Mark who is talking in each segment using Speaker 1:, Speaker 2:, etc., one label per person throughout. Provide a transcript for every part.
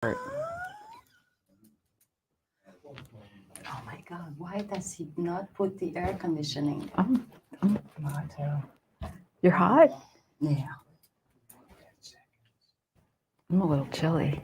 Speaker 1: Oh my God, why does he not put the air conditioning?
Speaker 2: I'm hot too. You're hot?
Speaker 1: Yeah.
Speaker 2: I'm a little chilly.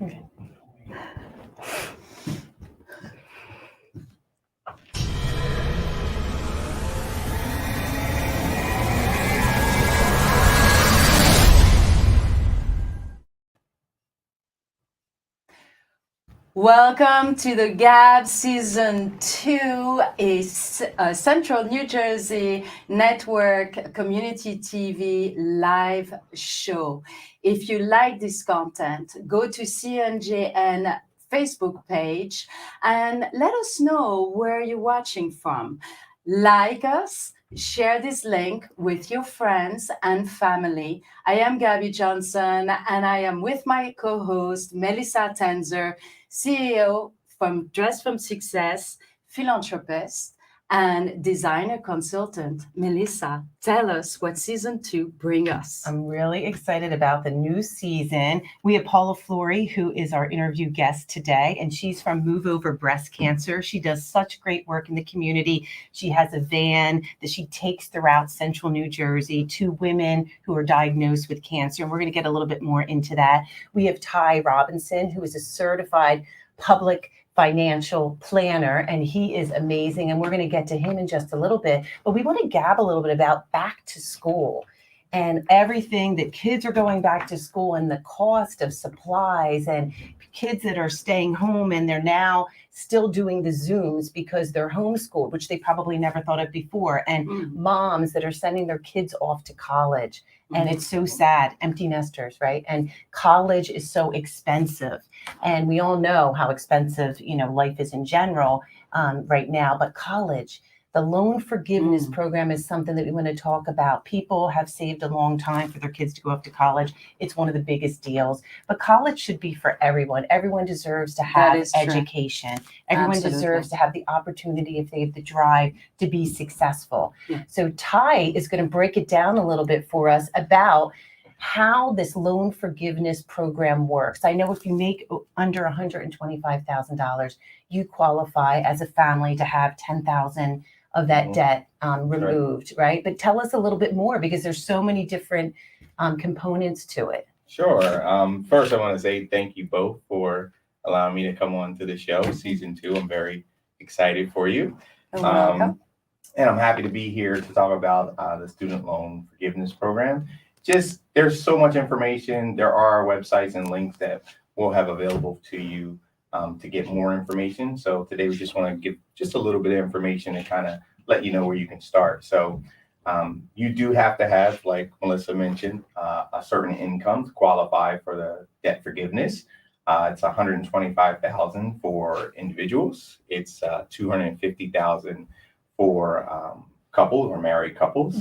Speaker 1: Welcome to the Gab Season 2, a Central New Jersey Network Community TV live show. If you like this content, go to CNJN Facebook page and let us know where you're watching from. Like us, share this link with your friends and family. I am Gabby Johnson and I am with my co-host Melissa Tenzer, CEO from Dress from Success, philanthropist, and designer consultant. Melissa, tell us what season 2 brings us.
Speaker 3: I'm really excited about the new season. We have Paula Flory, who is our interview guest today, and she's from Move Over Breast Cancer. She does such great work in the community. She has a van that she takes throughout Central New Jersey to women who are diagnosed with cancer, and we're going to get a little bit more into that. We have Ty Robinson, who is a certified public financial planner, and he is amazing, and we're going to get to him in just a little bit. But we want to gab a little bit about back to school and everything that kids are going back to school and the cost of supplies and kids that are staying home and they're now still doing the Zooms because they're homeschooled, which they probably never thought of before, and moms that are sending their kids off to college. And it's so sad, empty nesters, right? And college is so expensive. And we all know how expensive, life is in general right now, but college, the loan forgiveness program is something that we want to talk about. People have saved a long time for their kids to go off to college. It's one of the biggest deals. But college should be for everyone. Everyone deserves to have education. Everyone deserves to have the opportunity, if they have the drive, to be successful.
Speaker 1: Yeah.
Speaker 3: So Ty is going to break it down a little bit for us about how this loan forgiveness program works. I know if you make under $125,000, you qualify as a family to have $10,000 of that debt removed, right? But tell us a little bit more, because there's so many different components to it.
Speaker 4: Sure. First, I want to say thank you both for allowing me to come on to the show, season 2. I'm very excited for you.
Speaker 1: Welcome.
Speaker 4: And I'm happy to be here to talk about the student loan forgiveness program. Just there's so much information. There are websites and links that we'll have available to you to get more information. So today we just want to give just a little bit of information and kind of let you know where you can start. So you do have to have, like Melissa mentioned, a certain income to qualify for the debt forgiveness. It's $125,000 for individuals. It's $250,000 for couples or married couples.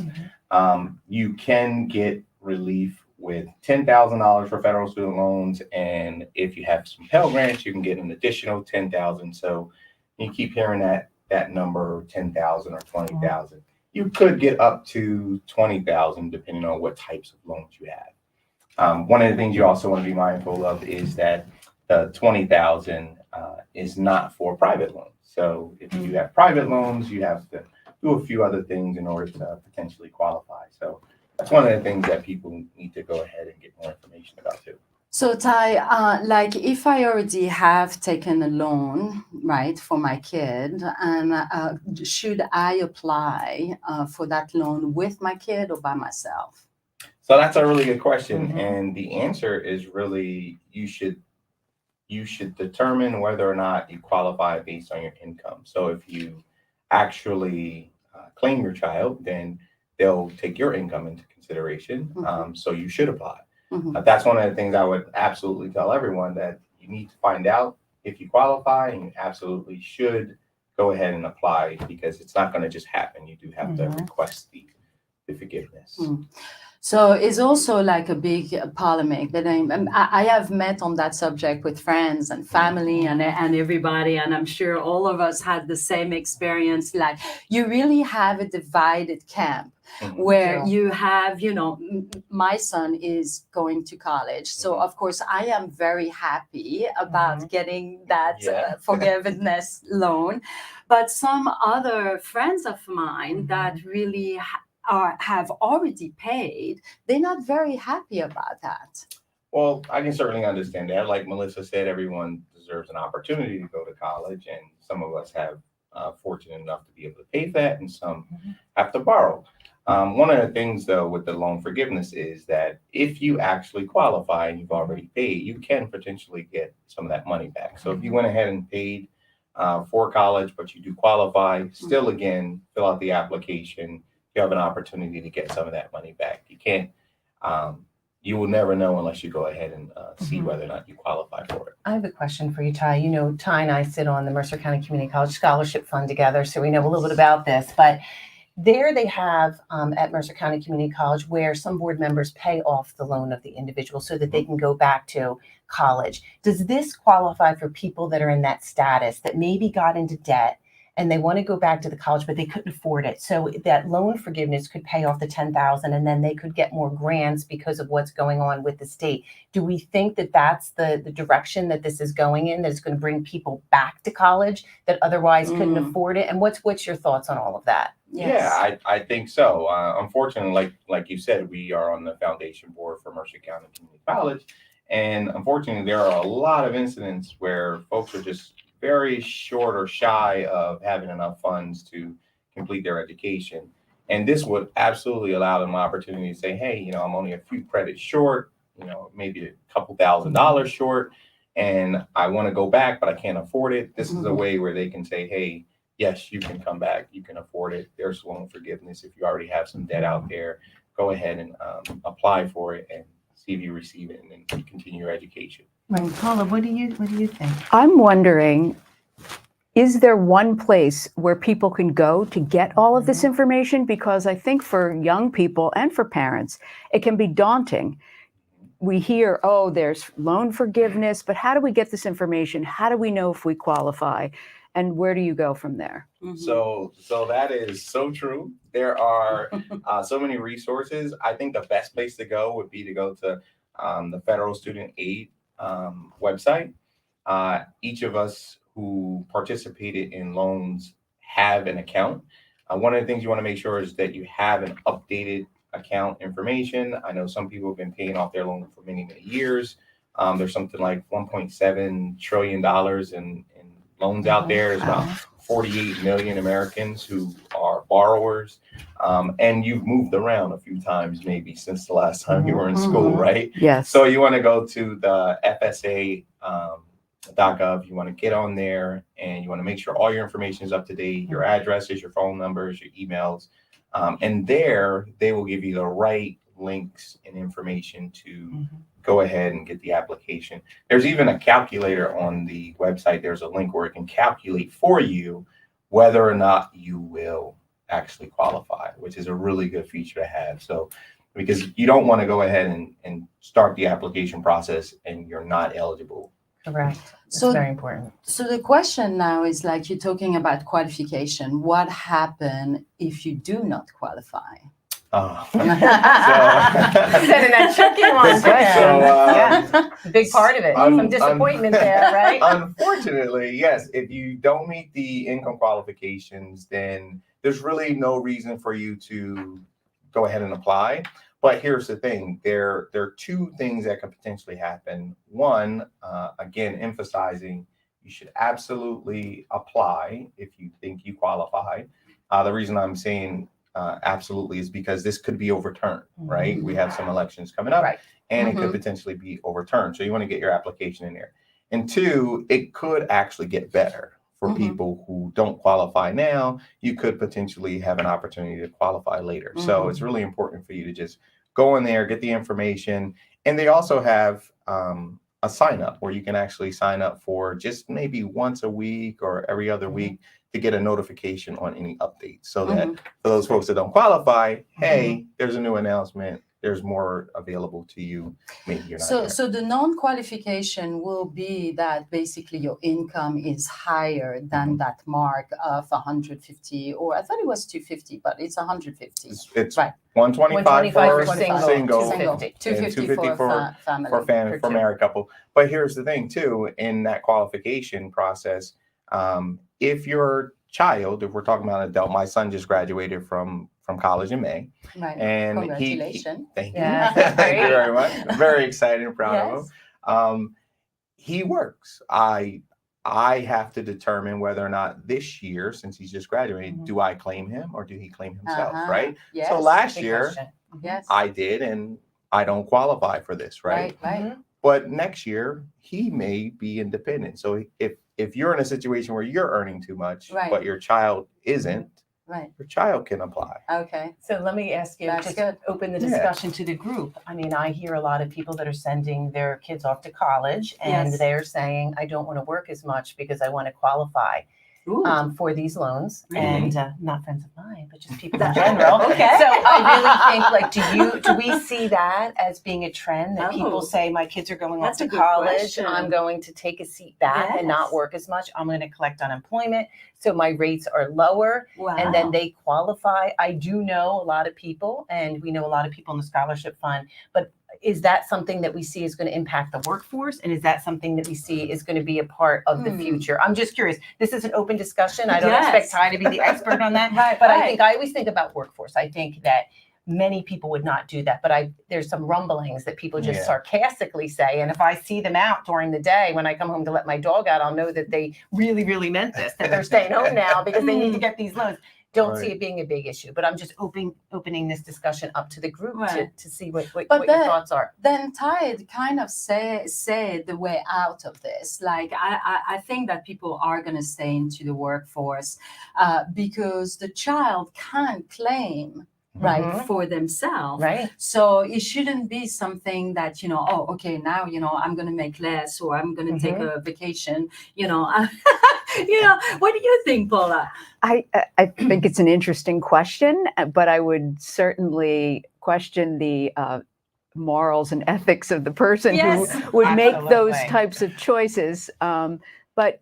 Speaker 4: You can get relief with $10,000 for federal student loans, and if you have some Pell Grants, you can get an additional $10,000. So you keep hearing that number, 10,000 or 20,000. You could get up to 20,000 depending on what types of loans you have. One of the things you also want to be mindful of is that the 20,000 is not for private loans. So if you have private loans, you have to do a few other things in order to potentially qualify. So that's one of the things that people need to go ahead and get more information about too.
Speaker 1: So Ty, like if I already have taken a loan, right, for my kid, and should I apply for that loan with my kid or by myself?
Speaker 4: So that's a really good question. And the answer is really you should determine whether or not you qualify based on your income. So if you actually claim your child, then they'll take your income into consideration. So you should apply. That's one of the things I would absolutely tell everyone, that you need to find out if you qualify, and you absolutely should go ahead and apply, because it's not going to just happen. You do have to request the forgiveness.
Speaker 1: So it's also like a big polemic that I have met on that subject with friends and family and everybody, and I'm sure all of us had the same experience. Like you really have a divided camp where
Speaker 3: Yeah.
Speaker 1: you have, my son is going to college, so of course I am very happy about getting that
Speaker 4: Yeah.
Speaker 1: forgiveness loan, but some other friends of mine that really have already paid, they're not very happy about that.
Speaker 4: Well, I can certainly understand that. Like Melissa said, everyone deserves an opportunity to go to college, and some of us have fortunate enough to be able to pay that, and some have to borrow. One of the things, though, with the loan forgiveness is that if you actually qualify and you've already paid, you can potentially get some of that money back. So if you went ahead and paid for college, but you do qualify, still again, fill out the application. You have an opportunity to get some of that money back. You can't. You will never know unless you go ahead and see whether or not you qualify for it.
Speaker 3: I have a question for you, Ty. You know, Ty and I sit on the Mercer County Community College Scholarship Fund together, so we know a little bit about this. But there they have at Mercer County Community College where some board members pay off the loan of the individual so that they can go back to college. Does this qualify for people that are in that status that maybe got into debt and they want to go back to the college, but they couldn't afford it? So that loan forgiveness could pay off the $10,000 and then they could get more grants because of what's going on with the state. Do we think that that's the direction that this is going in, that it's going to bring people back to college that otherwise couldn't afford it? And what's your thoughts on all of that?
Speaker 1: Yes.
Speaker 4: Yeah, I think so. Unfortunately, like you said, we are on the foundation board for Mercer County Community College. And unfortunately, there are a lot of incidents where folks are just very short or shy of having enough funds to complete their education. And this would absolutely allow them an opportunity to say, hey, I'm only a few credits short, maybe a couple $1,000s short, and I want to go back, but I can't afford it. This is a way where they can say, hey, yes, you can come back. You can afford it. There's loan forgiveness. If you already have some debt out there, go ahead and apply for it and see if you receive it and then continue your education.
Speaker 3: Right, Paula, what do you think?
Speaker 2: I'm wondering, is there one place where people can go to get all of this information? Because I think for young people and for parents, it can be daunting. We hear, oh, there's loan forgiveness, but how do we get this information? How do we know if we qualify? And where do you go from there?
Speaker 4: So that is so true. There are so many resources. I think the best place to go would be to go to the Federal Student Aid website. Each of us who participated in loans have an account. One of the things you want to make sure is that you have an updated account information. I know some people have been paying off their loan for many, many years. There's something like $1.7 trillion in loans out there. There's about 48 million Americans who are borrowers. And you've moved around a few times maybe since the last time you were in school, right?
Speaker 2: Yes.
Speaker 4: So you want to go to the FSA.gov. You want to get on there and you want to make sure all your information is up to date, your addresses, your phone numbers, your emails. And there they will give you the right links and information to go ahead and get the application. There's even a calculator on the website. There's a link where it can calculate for you whether or not you will actually qualify, which is a really good feature to have. So, because you don't want to go ahead and start the application process and you're not eligible.
Speaker 3: Correct. That's
Speaker 1: So-
Speaker 3: very important.
Speaker 1: So the question now is like you're talking about qualification. What happens if you do not qualify?
Speaker 3: Sending that tricky one.
Speaker 4: So,
Speaker 3: Yeah, a big part of it. Some disappointment there, right?
Speaker 4: Unfortunately, yes. If you don't meet the income qualifications, then there's really no reason for you to go ahead and apply. But here's the thing: there are two things that could potentially happen. One, again, emphasizing you should absolutely apply if you think you qualify. The reason I'm saying absolutely is because this could be overturned, right? We have some elections coming up,
Speaker 3: Right.
Speaker 4: and it could potentially be overturned. So you want to get your application in there. And two, it could actually get better for people who don't qualify now. You could potentially have an opportunity to qualify later. So it's really important for you to just go in there, get the information. And they also have a sign up where you can actually sign up for just maybe once a week or every other week to get a notification on any updates. So that for those folks that don't qualify, hey, there's a new announcement. there's more available to you. Maybe you're not
Speaker 1: So,
Speaker 4: there.
Speaker 1: so the non-qualification will be that basically your income is higher than that mark of 150, or I thought it was 250, but it's 150.
Speaker 4: It's
Speaker 1: Right.
Speaker 4: 125 for
Speaker 3: single,
Speaker 4: single,
Speaker 3: 250.
Speaker 1: 250
Speaker 4: 250
Speaker 1: for family.
Speaker 4: for married couple. But here's the thing too, in that qualification process, if your child, if we're talking about an adult, my son just graduated from college in May,
Speaker 1: Right.
Speaker 4: and
Speaker 1: Congratulations.
Speaker 4: thank you,
Speaker 3: Yeah,
Speaker 4: thank you
Speaker 3: great.
Speaker 4: very much. I'm very excited and proud of
Speaker 3: Yes.
Speaker 4: him. He works. I have to determine whether or not this year, since he's just graduated,
Speaker 3: Mhm.
Speaker 4: do I claim him or do he claim himself,
Speaker 1: Uh-huh.
Speaker 4: right?
Speaker 1: Yes.
Speaker 4: So last
Speaker 3: Big
Speaker 4: year
Speaker 3: question.
Speaker 1: Yes.
Speaker 4: I did, and I don't qualify for this, right?
Speaker 1: Right.
Speaker 3: Mhm.
Speaker 4: But next year he may be independent. So if you're in a situation where you're earning too much,
Speaker 1: Right.
Speaker 4: but your child isn't,
Speaker 1: Right.
Speaker 4: your child can apply.
Speaker 1: Okay.
Speaker 3: So let me ask you,
Speaker 1: That's
Speaker 3: just
Speaker 1: good.
Speaker 3: open the
Speaker 4: Yeah.
Speaker 3: discussion to the group. I mean, I hear a lot of people that are sending their kids off to college and
Speaker 1: Yes.
Speaker 3: they're saying, I don't want to work as much because I want to qualify
Speaker 1: Ooh.
Speaker 3: for these loans.
Speaker 1: Really?
Speaker 3: And not friends of mine, but just people in general.
Speaker 1: Okay.
Speaker 3: So I really think, like, do we see that as being a trend that
Speaker 1: Oh.
Speaker 3: people say, my kids are going off
Speaker 1: That's a
Speaker 3: to
Speaker 1: good
Speaker 3: college,
Speaker 1: question.
Speaker 3: I'm going to take a seat back and not
Speaker 1: Yes.
Speaker 3: work as much. I'm going to collect unemployment. So my rates are lower.
Speaker 1: Wow.
Speaker 3: And then they qualify. I do know a lot of people, and we know a lot of people in the scholarship fund, but is that something that we see is going to impact the workforce? And is that something that we see is going to be a part of the
Speaker 1: Hmm.
Speaker 3: future? I'm just curious. This is an open discussion. I don't
Speaker 1: Yes.
Speaker 3: expect Ty to be the expert on that.
Speaker 1: Right.
Speaker 3: But
Speaker 1: right.
Speaker 3: I always think about workforce. I think that many people would not do that, but there's some rumblings that people just
Speaker 4: Yeah.
Speaker 3: sarcastically say, and if I see them out during the day when I come home to let my dog out, I'll know that they really, really meant this, that they're staying home now because they need to get these loans. Don't see
Speaker 4: Right.
Speaker 3: it being a big issue, but I'm just opening this discussion up to the group
Speaker 1: Right.
Speaker 3: to see what
Speaker 1: But
Speaker 3: your
Speaker 1: then-
Speaker 3: thoughts are.
Speaker 1: Then Tide kind of say the way out of this. Like I think that people are going to stay into the workforce because the child can't claim right
Speaker 3: Mhm.
Speaker 1: for themselves.
Speaker 3: Right?
Speaker 1: So it shouldn't be something that, oh, okay, now, I'm going to make less or I'm going to take a vacation, what do you think, Paula?
Speaker 2: I think it's an interesting question, but I would certainly question the morals and ethics of the person
Speaker 1: Yes.
Speaker 2: who would make those
Speaker 3: Absolutely.
Speaker 2: types of choices. But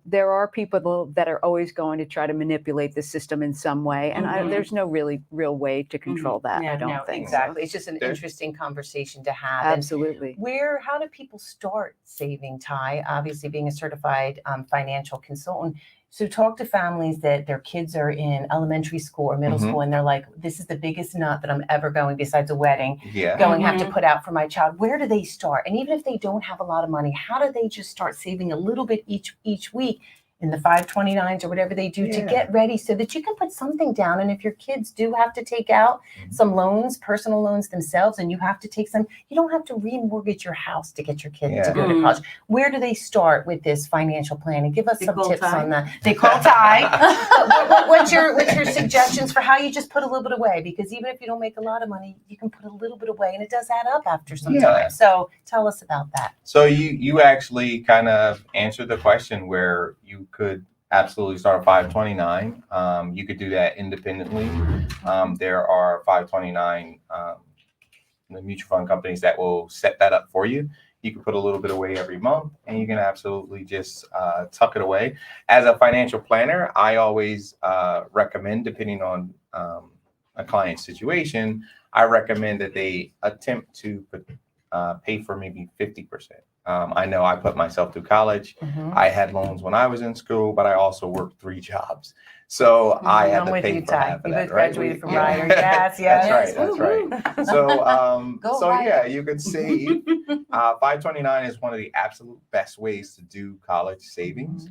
Speaker 2: there are people that are always going to try to manipulate the system in some way, and
Speaker 1: Mhm.
Speaker 2: there's no really real way to control that.
Speaker 1: Yeah,
Speaker 2: I don't
Speaker 3: No,
Speaker 2: think
Speaker 3: exactly. It's just an
Speaker 4: There-
Speaker 3: interesting conversation to have.
Speaker 2: So.
Speaker 3: And
Speaker 2: Absolutely.
Speaker 3: how do people start saving, Ty? Obviously, being a certified financial consultant. So talk to families that their kids are in elementary school or middle
Speaker 4: Mhm.
Speaker 3: school, and they're like, this is the biggest nut that I'm ever going, besides a wedding,
Speaker 4: Yeah.
Speaker 3: going have to put out for my child. Where do they start? And even if they don't have a lot of money, how do they just start saving a little bit each week in the 529s or whatever they do to
Speaker 4: Yeah.
Speaker 3: get ready so that you can put something down? And if your kids do have to take out
Speaker 4: Mhm.
Speaker 3: some loans, personal loans themselves, and you have to take some, you don't have to remortgage your house to get your kid to
Speaker 4: Yeah.
Speaker 3: go to
Speaker 1: Mhm.
Speaker 3: college. Where do they start with this financial planning? Give us
Speaker 1: They
Speaker 3: some
Speaker 1: call
Speaker 3: tips
Speaker 1: Ty.
Speaker 3: on that. They call Ty. What's your suggestions for how you just put a little bit away? Because even if you don't make a lot of money, you can put a little bit away, and it does add up after some
Speaker 4: Yeah.
Speaker 3: time. So tell us about that.
Speaker 4: So you actually kind of answered the question where you could absolutely start a 529. You could do that independently. There are 529 the mutual fund companies that will set that up for you. You can put a little bit away every month, and you can absolutely just tuck it away. As a financial planner, I always recommend, depending on a client's situation, I recommend that they attempt to pay for maybe 50%. I know I put myself through college. I had loans when I was in school, but I also worked 3 jobs. So I had
Speaker 3: I'm
Speaker 4: to
Speaker 3: with
Speaker 4: pay
Speaker 3: you,
Speaker 4: for
Speaker 3: Ty.
Speaker 4: half of
Speaker 3: You
Speaker 4: that,
Speaker 3: both
Speaker 4: right?
Speaker 3: graduated from
Speaker 1: Yeah.
Speaker 3: Ryder. Yes, yes.
Speaker 4: That's right. That's right. So,
Speaker 1: Go
Speaker 4: so
Speaker 1: Ryder.
Speaker 4: yeah, you could save. 529 is one of the absolute best ways to do college savings.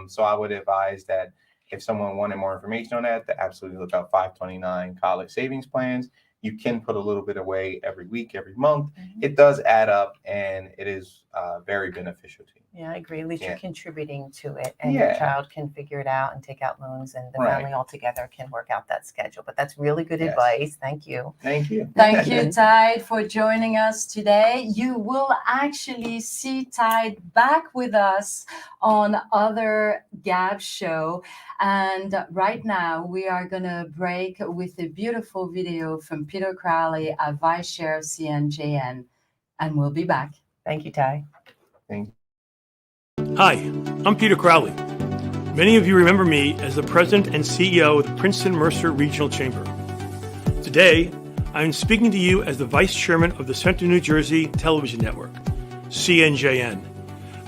Speaker 4: So I would advise that if someone wanted more information on that, to absolutely look up 529 college savings plans. You can put a little bit away every week, every month. It does add up, and it is very beneficial to you.
Speaker 3: Yeah, I agree. At least
Speaker 4: Yeah.
Speaker 3: you're contributing to it, and your child can figure it out and take out loans, and the
Speaker 4: Right.
Speaker 3: family all together can work out that schedule. But that's really good
Speaker 4: Yes.
Speaker 3: advice. Thank you.
Speaker 4: Thank you.
Speaker 1: Thank you, Tide, for joining us today. You will actually see Tide back with us on other Gab show. And right now, we are going to break with a beautiful video from Peter Crowley, a Vice Chair of CNJN. And we'll be back.
Speaker 3: Thank you, Ty.
Speaker 4: Thank you.
Speaker 5: Hi, I'm Peter Crowley. Many of you remember me as the President and CEO of the Princeton Mercer Regional Chamber. Today, I am speaking to you as the Vice Chairman of the Central New Jersey Television Network, CNJN,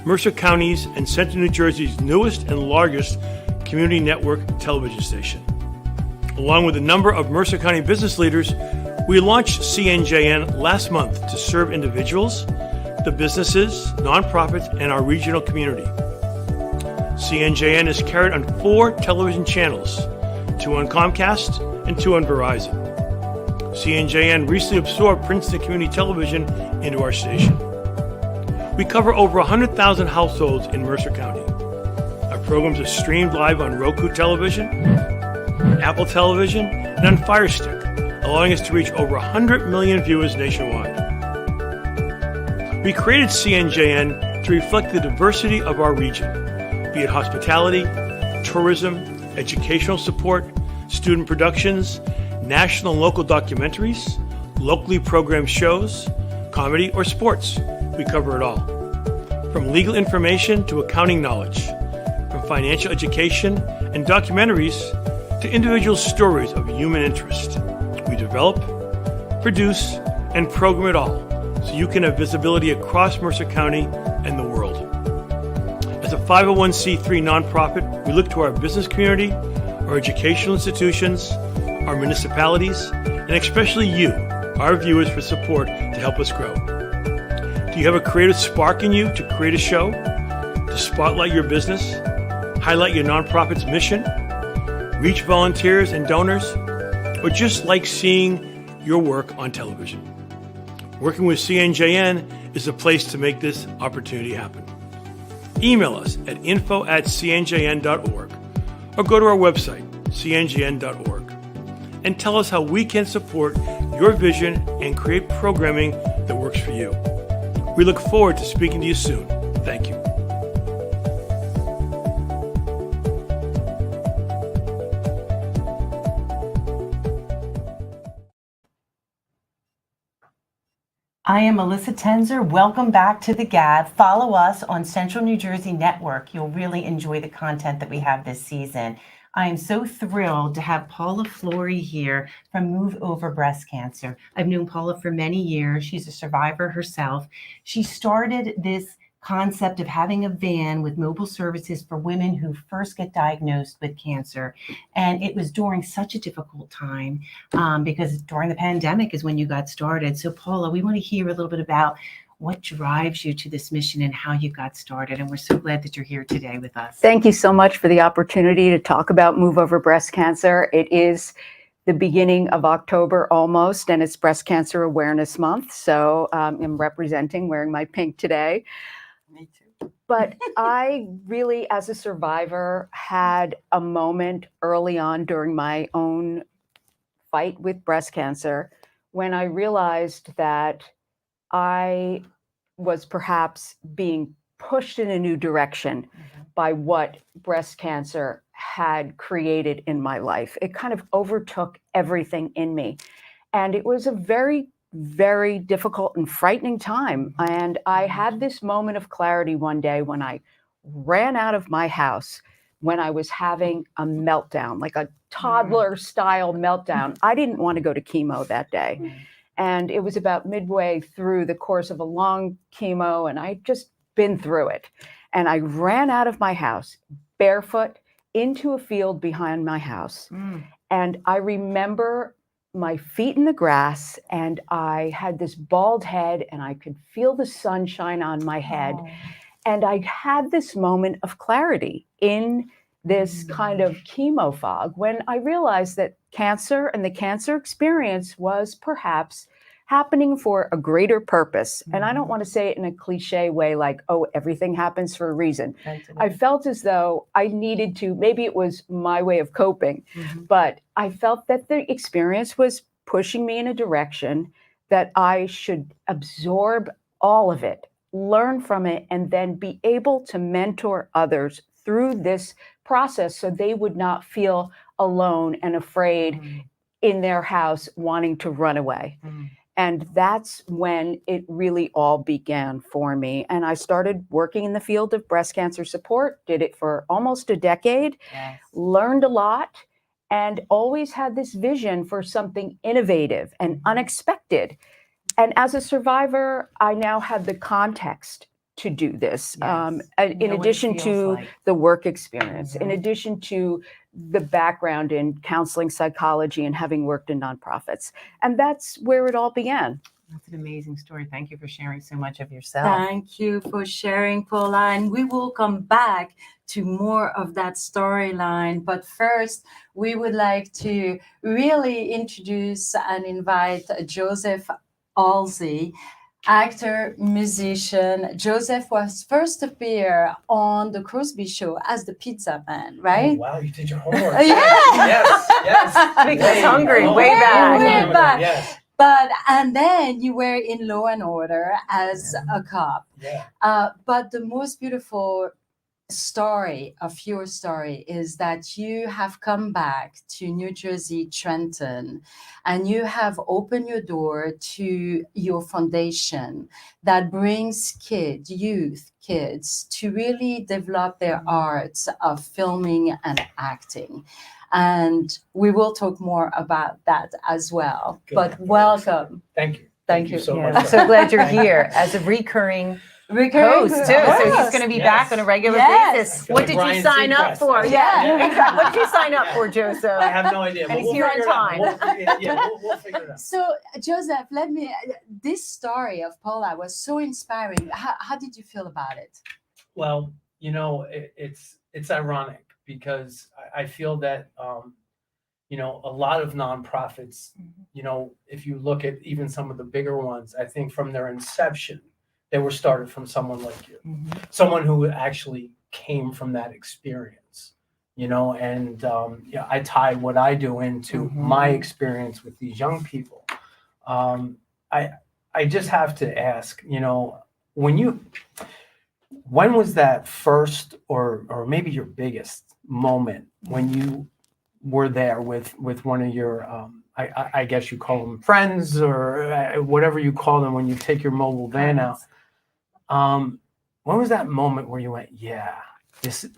Speaker 5: Mercer County's and Central New Jersey's newest and largest community network television station. Along with a number of Mercer County business leaders, we launched CNJN last month to serve individuals, the businesses, nonprofits, and our regional community. CNJN is carried on 4 television channels, 2 on Comcast and 2 on Verizon. CNJN recently absorbed Princeton Community Television into our station. We cover over 100,000 households in Mercer County. Our programs are streamed live on Roku Television, Apple Television, and on Fire Stick, allowing us to reach over 100 million viewers nationwide. We created CNJN to reflect the diversity of our region, be it hospitality, tourism, educational support, student productions, national and local documentaries, locally programmed shows, comedy, or sports. We cover it all. From legal information to accounting knowledge, from financial education and documentaries to individual stories of human interest. We develop, produce, and program it all so you can have visibility across Mercer County and the world. As a 501c3 nonprofit, we look to our business community, our educational institutions, our municipalities, and especially you, our viewers, for support to help us grow. Do you have a creative spark in you to create a show, to spotlight your business, highlight your nonprofit's mission, reach volunteers and donors, or just like seeing your work on television? Working with CNJN is a place to make this opportunity happen. Email us at info@cnjn.org or go to our website, cnjn.org, and tell us how we can support your vision and create programming that works for you. We look forward to speaking to you soon. Thank you.
Speaker 3: I am Melissa Tenzer. Welcome back to the Gab. Follow us on Central New Jersey Network. You'll really enjoy the content that we have this season. I am so thrilled to have Paula Flory here from Move Over Breast Cancer. I've known Paula for many years. She's a survivor herself. She started this concept of having a van with mobile services for women who first get diagnosed with cancer. And it was during such a difficult time because during the pandemic is when you got started. So Paula, we want to hear a little bit about what drives you to this mission and how you got started. And we're so glad that you're here today with us.
Speaker 2: Thank you so much for the opportunity to talk about Move Over Breast Cancer. It is the beginning of October almost, and it's Breast Cancer Awareness Month. So I'm representing, wearing my pink today.
Speaker 1: Me too.
Speaker 2: But I really, as a survivor, had a moment early on during my own fight with breast cancer when I realized that I was perhaps being pushed in a new direction by what breast cancer had created in my life. It kind of overtook everything in me. And it was a very, very difficult and frightening time. And I had this moment of clarity one day when I ran out of my house when I was having a meltdown, like a toddler style meltdown. I didn't want to go to chemo that day. And it was about midway through the course of a long chemo, and I'd just been through it. And I ran out of my house barefoot into a field behind my house. And I remember my feet in the grass, and I had this bald head, and I could feel the sunshine on my head. And I had this moment of clarity in this kind of chemo fog when I realized that cancer and the cancer experience was perhaps happening for a greater purpose. And I don't want to say it in a cliche way like, oh, everything happens for a reason. I felt as though I needed to, maybe it was my way of coping, but I felt that the experience was pushing me in a direction that I should absorb all of it, learn from it, and then be able to mentor others through this process so they would not feel alone and afraid in their house wanting to run away. And that's when it really all began for me. And I started working in the field of breast cancer support, did it for almost a decade, learned a lot, and always had this vision for something innovative and unexpected. And as a survivor, I now have the context to do this, in addition to the work experience, in addition to the background in counseling psychology and having worked in nonprofits. And that's where it all began.
Speaker 3: That's an amazing story. Thank you for sharing so much of yourself.
Speaker 1: Thank you for sharing, Paula. And we will come back to more of that storyline. But first, we would like to really introduce and invite Joseph Halsey, actor, musician. Joseph was first appear on the Crosby Show as the Pizza Man, right?
Speaker 6: Oh, wow, you did your homework.
Speaker 1: Yes.
Speaker 3: Make us hungry. Way back.
Speaker 1: Way back.
Speaker 6: Yes.
Speaker 1: And then you were in Law and Order as a cop.
Speaker 6: Yeah.
Speaker 1: But the most beautiful story of your story is that you have come back to New Jersey, Trenton, and you have opened your door to your foundation that brings kids to really develop their arts of filming and acting. And we will talk more about that as well.
Speaker 6: Good.
Speaker 1: But welcome.
Speaker 6: Thank you.
Speaker 1: Thank you.
Speaker 6: so
Speaker 3: Yeah,
Speaker 6: much.
Speaker 3: I'm so glad you're here as a recurring host too. So he's going to be back on a regular basis.
Speaker 6: Feel
Speaker 3: What
Speaker 6: like
Speaker 3: did
Speaker 6: Brian
Speaker 3: you sign up
Speaker 6: Seacrest.
Speaker 3: for?
Speaker 1: Yeah.
Speaker 3: What did you sign up for, Joseph?
Speaker 6: I have no idea.
Speaker 3: And
Speaker 6: but
Speaker 3: he's
Speaker 6: we'll
Speaker 3: here on
Speaker 6: figure it out.
Speaker 3: time.
Speaker 6: We'll figure it out.
Speaker 1: So, Joseph, this story of Paula was so inspiring. How did you feel about it?
Speaker 6: Well, it's ironic because I feel that a lot of nonprofits, if you look at even some of the bigger ones, I think from their inception, they were started from someone like you, someone who actually came from that experience, and I tie what I do into my experience with these young people. I just have to ask, when was that first or maybe your biggest moment when you were there with one of your I guess you call them friends or whatever you call them when you take your mobile van out? When was that moment where you went, yeah, this was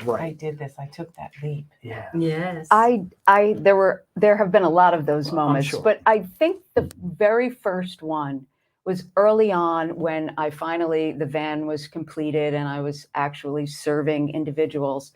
Speaker 6: right?
Speaker 3: I did this. I took that leap.
Speaker 6: Yeah.
Speaker 1: Yes.
Speaker 2: There have been a lot of those
Speaker 6: Well, I'm
Speaker 2: moments,
Speaker 6: sure.
Speaker 2: but I think the very first one was early on when the van was completed and I was actually serving individuals.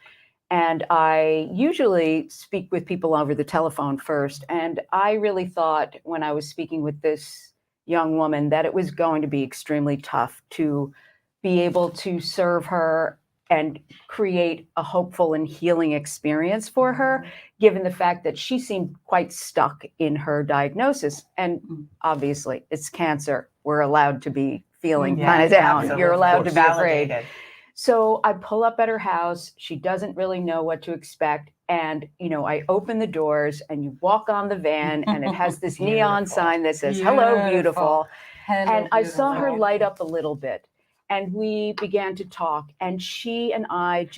Speaker 2: And I usually speak with people over the telephone first. And I really thought when I was speaking with this young woman that it was going to be extremely tough to be able to serve her and create a hopeful and healing experience for her, given the fact that she seemed quite stuck in her diagnosis. And obviously, it's cancer. We're allowed to be feeling kind of down.
Speaker 3: absolutely.
Speaker 2: You're allowed to be afraid.
Speaker 3: Validated.
Speaker 2: So I pull up at her house. She doesn't really know what to expect. And, I open the doors and you walk on the van and it has this neon sign that says, "Hello, beautiful." And I saw her light up a little bit and we began to talk, and she and I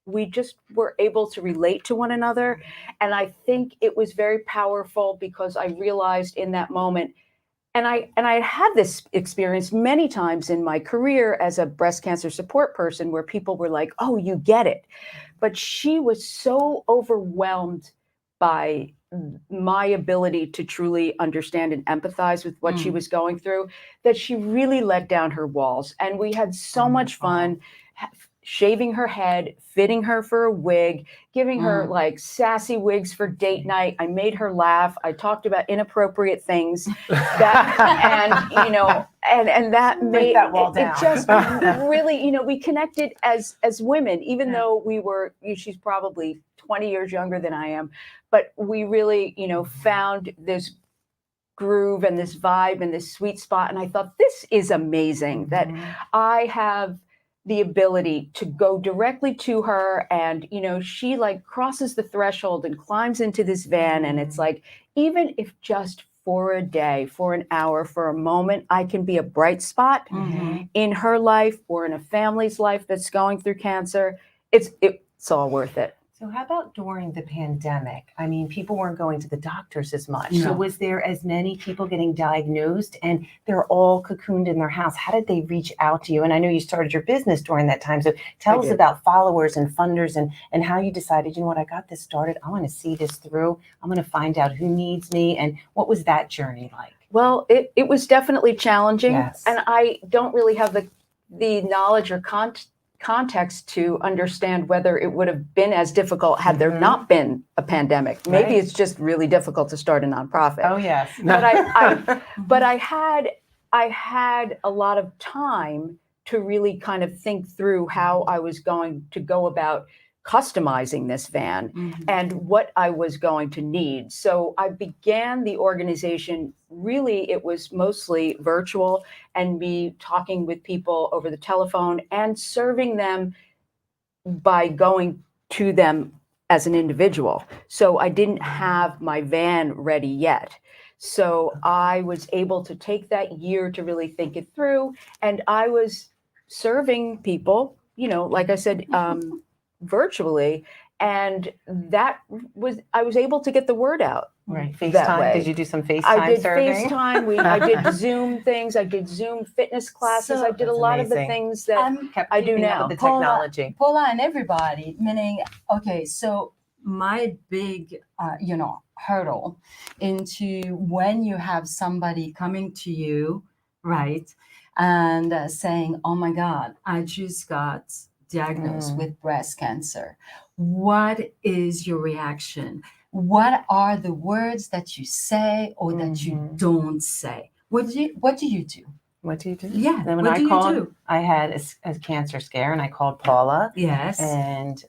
Speaker 2: we just were able to relate to one another. And I think it was very powerful because I realized in that moment, and I had this experience many times in my career as a breast cancer support person where people were like, "Oh, you get it." But she was so overwhelmed by my ability to truly understand and empathize with what she was going through that she really let down her walls. And we had so much fun shaving her head, fitting her for a wig, giving her like sassy wigs for date night. I made her laugh. I talked about inappropriate things and that made
Speaker 3: that wall down.
Speaker 2: it just really, we connected as women, even though she's probably 20 years younger than I am, but we really, found this groove and this vibe and this sweet spot. And I thought, this is amazing that I have the ability to go directly to her, and she like crosses the threshold and climbs into this van, and it's like, even if just for a day, for an hour, for a moment, I can be a bright spot in her life or in a family's life that's going through cancer. It's all worth it.
Speaker 3: So how about during the pandemic? I mean, people weren't going to the doctors as much.
Speaker 1: No.
Speaker 3: So was there as many people getting diagnosed, and they're all cocooned in their house? How did they reach out to you? And I know you started your business during that time. So tell us about followers and funders, and how you decided, you know what, I got this started. I want to see this through. I'm going to find out who needs me. And what was that journey like?
Speaker 2: Well, it was definitely challenging.
Speaker 3: Yes.
Speaker 2: And I don't really have the knowledge or context to understand whether it would have been as difficult had there not been a pandemic. Maybe
Speaker 3: Right.
Speaker 2: it's just really difficult to start a nonprofit.
Speaker 3: Oh, yes.
Speaker 2: But I had a lot of time to really kind of think through how I was going to go about customizing this van and what I was going to need. So I began the organization, really it was mostly virtual, and me talking with people over the telephone and serving them by going to them as an individual. So I didn't have my van ready yet. So I was able to take that year to really think it through, and I was serving people, like I said, virtually, and I was able to get the word out.
Speaker 3: Right.
Speaker 2: That
Speaker 3: FaceTime.
Speaker 2: way.
Speaker 3: Did you do some FaceTime
Speaker 2: I did
Speaker 3: serving?
Speaker 2: FaceTime. I did Zoom things. I did Zoom fitness classes.
Speaker 1: So-
Speaker 2: I did a
Speaker 3: That's
Speaker 2: lot of the
Speaker 3: amazing.
Speaker 2: things that
Speaker 3: Kept
Speaker 2: I do
Speaker 3: keeping up
Speaker 2: now.
Speaker 3: with the
Speaker 1: Paula-
Speaker 3: technology.
Speaker 1: Paula and everybody, meaning, okay, so my big, hurdle into when you have somebody coming to you, right, and saying, oh my God, I just got diagnosed with breast cancer. What is your reaction? What are the words that you say or that you don't say? What do you do?
Speaker 3: What do you do?
Speaker 1: Yeah,
Speaker 3: Then when
Speaker 1: what
Speaker 3: I
Speaker 1: do you
Speaker 3: called,
Speaker 1: do?
Speaker 3: I had a cancer scare, and I called Paula,
Speaker 1: Yes.
Speaker 3: and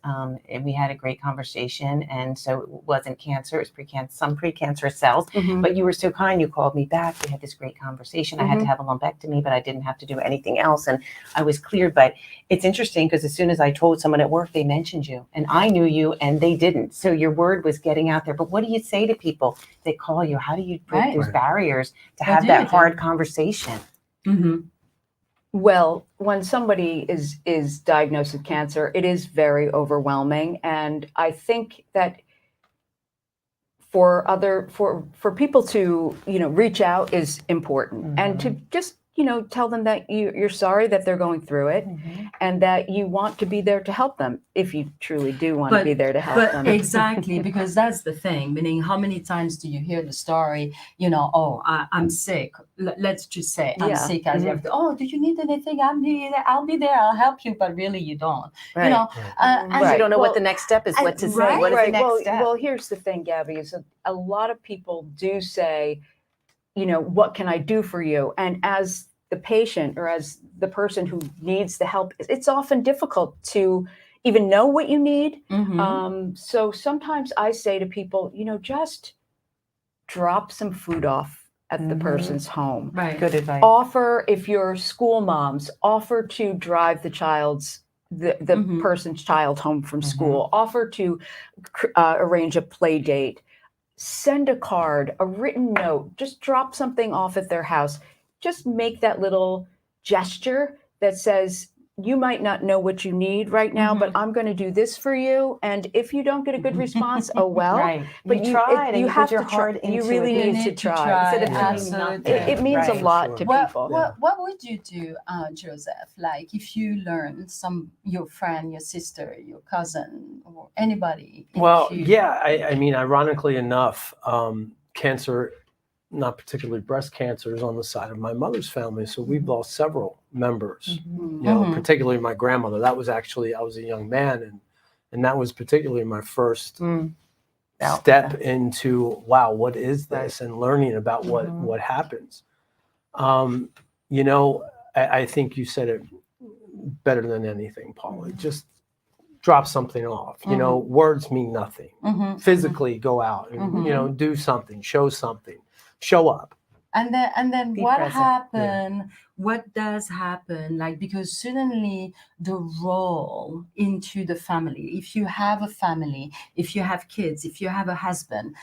Speaker 3: we had a great conversation. And so it wasn't cancer; it was some precancerous cells. But you were so kind; you called me back. We had this great conversation. I had to have a lumpectomy, but I didn't have to do anything else, and I was cleared. But it's interesting because as soon as I told someone at work, they mentioned you, and I knew you, and they didn't. So your word was getting out there. But what do you say to people that call you? How do you break
Speaker 1: Right.
Speaker 3: those barriers to
Speaker 1: What
Speaker 3: have
Speaker 1: do
Speaker 3: that
Speaker 1: you do?
Speaker 3: hard conversation?
Speaker 2: Well, when somebody is diagnosed with cancer, it is very overwhelming, and I think that for people to reach out is important, and to just tell them that you're sorry that they're going through it, and that you want to be there to help them if you truly do want to be there to help them.
Speaker 1: Exactly, because that's the thing. Meaning, how many times do you hear the story? I'm sick. Let's just say I'm
Speaker 2: Yeah.
Speaker 1: sick. As if, oh, do you need anything? I'll be there. I'll help you. But really, you don't.
Speaker 3: Right.
Speaker 1: And
Speaker 2: Right.
Speaker 3: You don't know
Speaker 2: Well,
Speaker 3: what the next step is. What to say?
Speaker 1: right,
Speaker 3: What is the next
Speaker 2: well,
Speaker 3: step?
Speaker 2: well, here's the thing, Gabby, is that a lot of people do say, what can I do for you? And as the patient or as the person who needs the help, it's often difficult to even know what you need. So sometimes I say to people, just drop some food off at the person's home.
Speaker 1: right.
Speaker 3: Good advice.
Speaker 2: Offer, if you're school moms, offer to drive the person's child home from school. Offer to arrange a play date. Send a card, a written note. Just drop something off at their house. Just make that little gesture that says, you might not know what you need right now, but I'm going to do this for you. And if you don't get a good response, oh well.
Speaker 3: Right.
Speaker 2: But
Speaker 3: you tried, and
Speaker 2: you
Speaker 3: you
Speaker 2: have
Speaker 3: put your
Speaker 2: to try.
Speaker 3: heart into
Speaker 2: You really
Speaker 3: it.
Speaker 2: need to try.
Speaker 3: Instead of doing
Speaker 1: Absolutely.
Speaker 3: nothing.
Speaker 2: It means a
Speaker 3: Right.
Speaker 2: lot to people.
Speaker 1: What would you do, Joseph? Like if you learn your friend, your sister, your cousin, or anybody. if
Speaker 7: Well,
Speaker 1: you-
Speaker 7: yeah, I mean, ironically enough, cancer, not particularly breast cancer, is on the side of my mother's family. So we've lost several members, particularly my grandmother. That was actually, I was a young man, and that was particularly my first step into, wow, what is this? And learning about what happens. I think you said it better than anything, Paula. Just drop something off. Words mean nothing. Physically go out and do something, show up.
Speaker 1: And then
Speaker 2: Be
Speaker 1: what
Speaker 2: present.
Speaker 1: happened? What does happen? Like, because suddenly the role into the family, if you have a family, if you have kids, if you have a husband,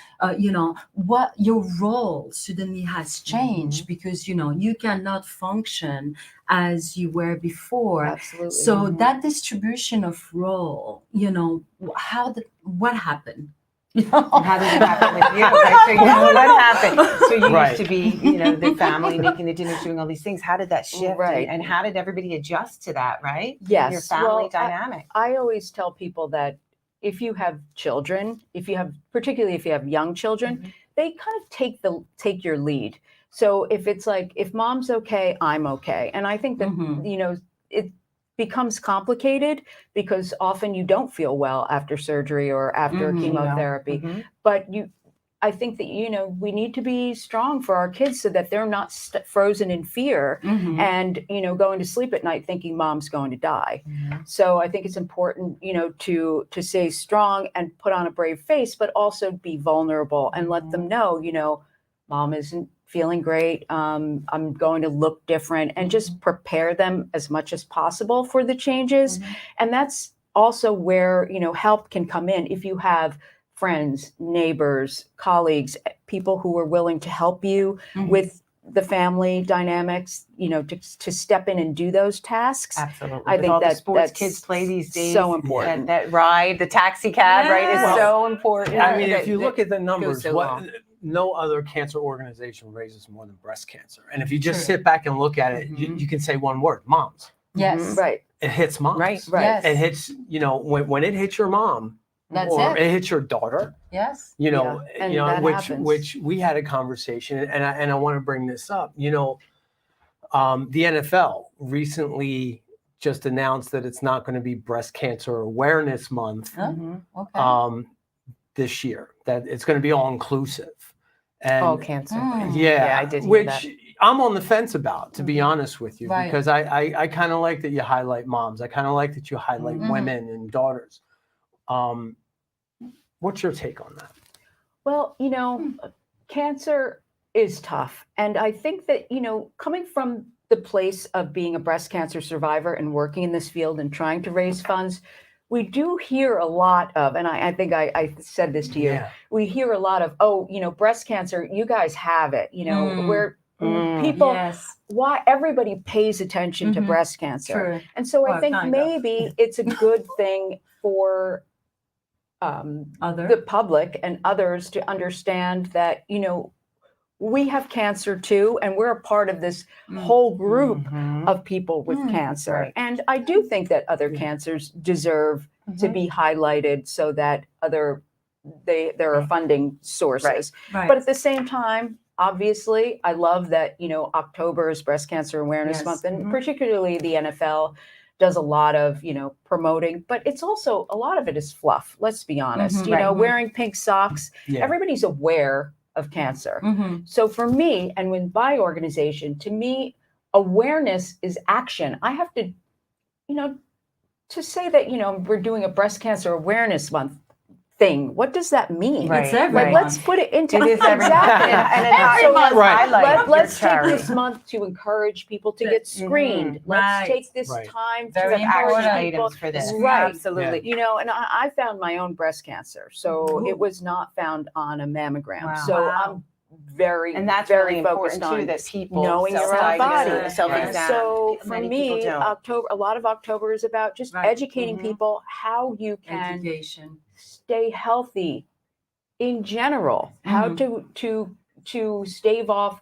Speaker 1: what your role suddenly has changed because you cannot function as you were before.
Speaker 2: Absolutely.
Speaker 1: So that distribution of role, what happened?
Speaker 3: How did it happen with you? Right? So what happened? So you
Speaker 7: Right.
Speaker 3: used to be, the family making the dinners, doing all these things. How did that shift?
Speaker 2: Right.
Speaker 3: And how did everybody adjust to that, right?
Speaker 2: Yes.
Speaker 3: Your family
Speaker 2: Well,
Speaker 3: dynamic.
Speaker 2: I always tell people that if you have children, particularly if you have young children, they kind of take your lead. So if it's like, if mom's okay, I'm okay. And I think that, it becomes complicated because often you don't feel well after surgery or after chemotherapy. But I think that, we need to be strong for our kids so that they're not frozen in fear and, going to sleep at night thinking mom's going to die. So I think it's important, to stay strong and put on a brave face, but also be vulnerable and let them know, mom isn't feeling great. I'm going to look different, and just prepare them as much as possible for the changes. And that's also where, help can come in. If you have friends, neighbors, colleagues, people who are willing to help you with the family dynamics, to step in and do those tasks.
Speaker 3: Absolutely.
Speaker 2: I think
Speaker 3: all the
Speaker 2: that
Speaker 3: sports
Speaker 2: that's
Speaker 3: kids play these days.
Speaker 2: so important.
Speaker 3: That ride, the taxi cab, right, is
Speaker 1: Yes.
Speaker 3: so important.
Speaker 7: I mean, if you look at the numbers,
Speaker 2: so long.
Speaker 7: no other cancer organization raises more than breast cancer. And if you just sit back and look at it, you can say one word: moms.
Speaker 1: Yes.
Speaker 2: Right.
Speaker 7: It hits moms.
Speaker 2: Right.
Speaker 1: Yes.
Speaker 7: It hits, when it hits your mom,
Speaker 1: That's
Speaker 7: or
Speaker 1: it.
Speaker 7: it hits your daughter,
Speaker 1: Yes.
Speaker 2: And that happens.
Speaker 7: which we had a conversation, and I want to bring this up. The NFL recently just announced that it's not going to be Breast Cancer Awareness Month
Speaker 1: Okay.
Speaker 7: this year. That it's going to be all inclusive. And
Speaker 3: Oh, cancer.
Speaker 7: yeah,
Speaker 3: I did hear
Speaker 7: which
Speaker 3: that.
Speaker 7: I'm on the fence about, to be honest with you,
Speaker 1: Right.
Speaker 7: because I kind of like that you highlight moms. I kind of like that you highlight women and daughters. What's your take on that?
Speaker 2: Well, cancer is tough. And I think that, coming from the place of being a breast cancer survivor and working in this field and trying to raise funds, we do hear a lot of, and I think I said this to you,
Speaker 7: Yeah.
Speaker 2: we hear a lot of, breast cancer, you guys have it, where people,
Speaker 1: Yes.
Speaker 2: why everybody pays attention to breast cancer.
Speaker 1: True.
Speaker 2: And so I
Speaker 1: Well,
Speaker 2: think
Speaker 1: kind of.
Speaker 2: maybe it's a good thing for
Speaker 1: Other.
Speaker 2: the public and others to understand that, we have cancer too, and we're a part of this whole group of people with cancer.
Speaker 3: Right.
Speaker 2: And I do think that other cancers deserve to be highlighted so that there are funding sources.
Speaker 1: Right.
Speaker 2: But at the same time, obviously, I love that, October is Breast Cancer Awareness
Speaker 1: Yes.
Speaker 2: Month, and particularly the NFL does a lot of, promoting, but it's also, a lot of it is fluff. Let's be honest, wearing pink socks,
Speaker 7: Yeah.
Speaker 2: everybody's aware of cancer. So for me, and with my organization, to me, awareness is action. I have to, to say that, we're doing a breast cancer awareness month thing. What does that mean?
Speaker 3: Right.
Speaker 1: It's everyone.
Speaker 2: Like, let's put it into
Speaker 3: It is every
Speaker 2: exactly.
Speaker 3: and it
Speaker 1: Everyone.
Speaker 7: Right.
Speaker 2: Let's take
Speaker 3: charity.
Speaker 2: this month to encourage people to get screened.
Speaker 1: Right.
Speaker 2: Let's take this
Speaker 7: Right.
Speaker 2: time
Speaker 1: Very
Speaker 2: to
Speaker 3: Action
Speaker 2: encourage
Speaker 1: important.
Speaker 2: people.
Speaker 3: items for this.
Speaker 2: Right.
Speaker 3: Absolutely.
Speaker 2: And I found my own breast cancer, so it was not found on a mammogram.
Speaker 1: Wow.
Speaker 2: So
Speaker 1: Wow.
Speaker 2: I'm very,
Speaker 3: And that's
Speaker 2: very
Speaker 3: really
Speaker 2: focused
Speaker 3: important too,
Speaker 2: on
Speaker 3: that people
Speaker 2: knowing your own
Speaker 3: self-diagnose,
Speaker 2: body.
Speaker 3: self-examine.
Speaker 2: So for
Speaker 3: Many
Speaker 2: me,
Speaker 3: people don't.
Speaker 2: a lot of October is about just
Speaker 1: Right.
Speaker 2: educating people how you can
Speaker 1: Education.
Speaker 2: stay healthy in general, how to stave off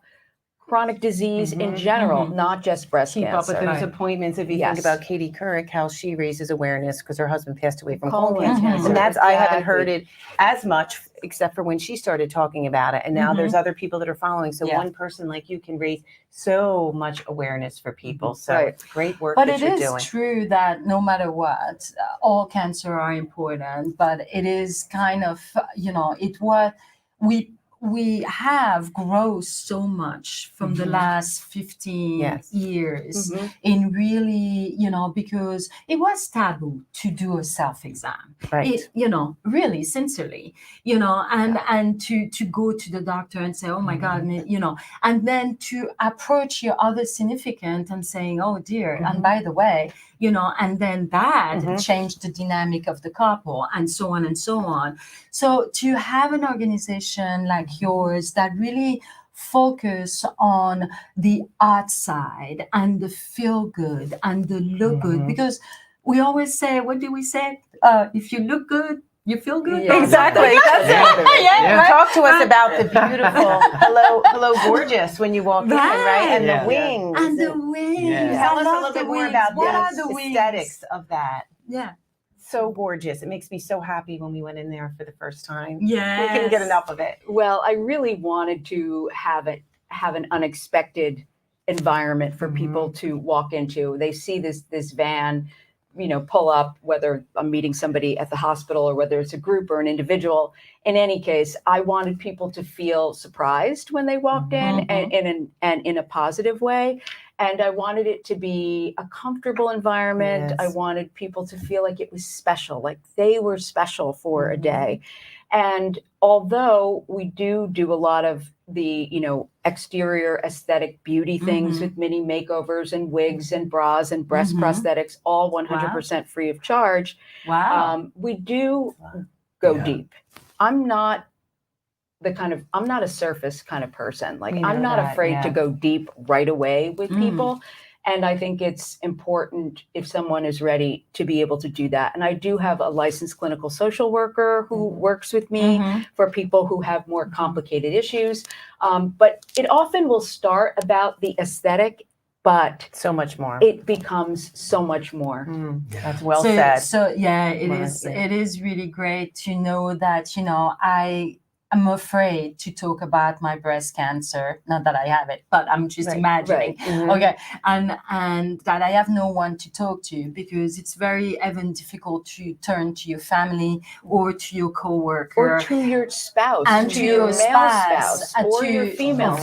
Speaker 2: chronic disease in general, not just breast
Speaker 3: Keep
Speaker 2: cancer.
Speaker 3: up with those
Speaker 1: Right.
Speaker 3: appointments. If you
Speaker 2: Yes.
Speaker 3: think about Katie Couric, how she raises awareness because her husband passed away from
Speaker 2: Colon
Speaker 3: colon
Speaker 2: cancer.
Speaker 3: cancer. And that's, I haven't
Speaker 2: Exactly.
Speaker 3: heard it as much, except for when she started talking about it. And now there's other people that are following. So
Speaker 1: Yeah.
Speaker 3: one person like you can raise so much awareness for people. So
Speaker 2: Right.
Speaker 3: it's great work
Speaker 1: But
Speaker 3: that
Speaker 1: it
Speaker 3: you're
Speaker 1: is
Speaker 3: doing.
Speaker 1: true that no matter what, all cancer are important. But it is kind of, it what we have grown so much from the last 15
Speaker 3: Yes.
Speaker 1: years
Speaker 2: Mhm.
Speaker 1: in really, because it was taboo to do a self-exam.
Speaker 3: Right.
Speaker 1: It, really sincerely, and to go to the doctor and say, oh my God, and then to approach your other significant and saying, oh dear, and by the way, and then that changed the dynamic of the couple and so on and so on. So to have an organization like yours that really focus on the art side and the feel good and the look good, because we always say, what do we say? If you look good, you feel good.
Speaker 2: Yeah.
Speaker 3: Exactly. That's it.
Speaker 1: Yeah, right?
Speaker 3: Talk to us about the beautiful hello gorgeous when you walk in, right? And
Speaker 7: Yeah.
Speaker 3: the wings.
Speaker 1: And the wings.
Speaker 7: Yeah.
Speaker 3: Tell
Speaker 1: I
Speaker 3: us a
Speaker 1: love
Speaker 3: little
Speaker 1: the
Speaker 3: bit more
Speaker 1: wings.
Speaker 3: about
Speaker 1: What are
Speaker 3: the
Speaker 1: the wings?
Speaker 3: aesthetics of that.
Speaker 1: Yeah.
Speaker 3: So gorgeous. It makes me so happy when we went in there for the first time.
Speaker 1: Yeah.
Speaker 3: We couldn't get enough of it.
Speaker 2: Well, I really wanted to have an unexpected environment for people to walk into. They see this van, pull up, whether I'm meeting somebody at the hospital or whether it's a group or an individual. In any case, I wanted people to feel surprised when they walked in, and in a positive way. And I wanted it to be a comfortable environment.
Speaker 3: Yes.
Speaker 2: I wanted people to feel like it was special, like they were special for a day. And although we do a lot of the, exterior aesthetic beauty things with mini makeovers and wigs and bras and breast prosthetics, all 100% free of charge,
Speaker 1: Wow.
Speaker 2: we do go
Speaker 7: Yeah.
Speaker 2: deep. I'm not a surface kind of person. Like,
Speaker 3: We know
Speaker 2: I'm not
Speaker 3: that,
Speaker 2: afraid
Speaker 3: yeah.
Speaker 2: to go deep right away with
Speaker 1: Mm.
Speaker 2: people. And I think it's important if someone is ready to be able to do that. And I do have a licensed clinical social worker who works with me for people who have more complicated issues. But it often will start about the aesthetic, but
Speaker 3: So much more.
Speaker 2: it becomes so much more.
Speaker 3: That's well
Speaker 1: so,
Speaker 3: said.
Speaker 1: So yeah, it
Speaker 3: Right,
Speaker 1: is.
Speaker 3: yeah.
Speaker 1: It is really great to know that I'm afraid to talk about my breast cancer. Not that I have it, but I'm just
Speaker 3: Right,
Speaker 1: imagining.
Speaker 3: Mhm.
Speaker 1: Okay, and that I have no one to talk to, because it's very even difficult to turn to your family or to your coworker
Speaker 2: Or to your spouse,
Speaker 1: and
Speaker 2: to your male spouse, or
Speaker 1: to
Speaker 2: your female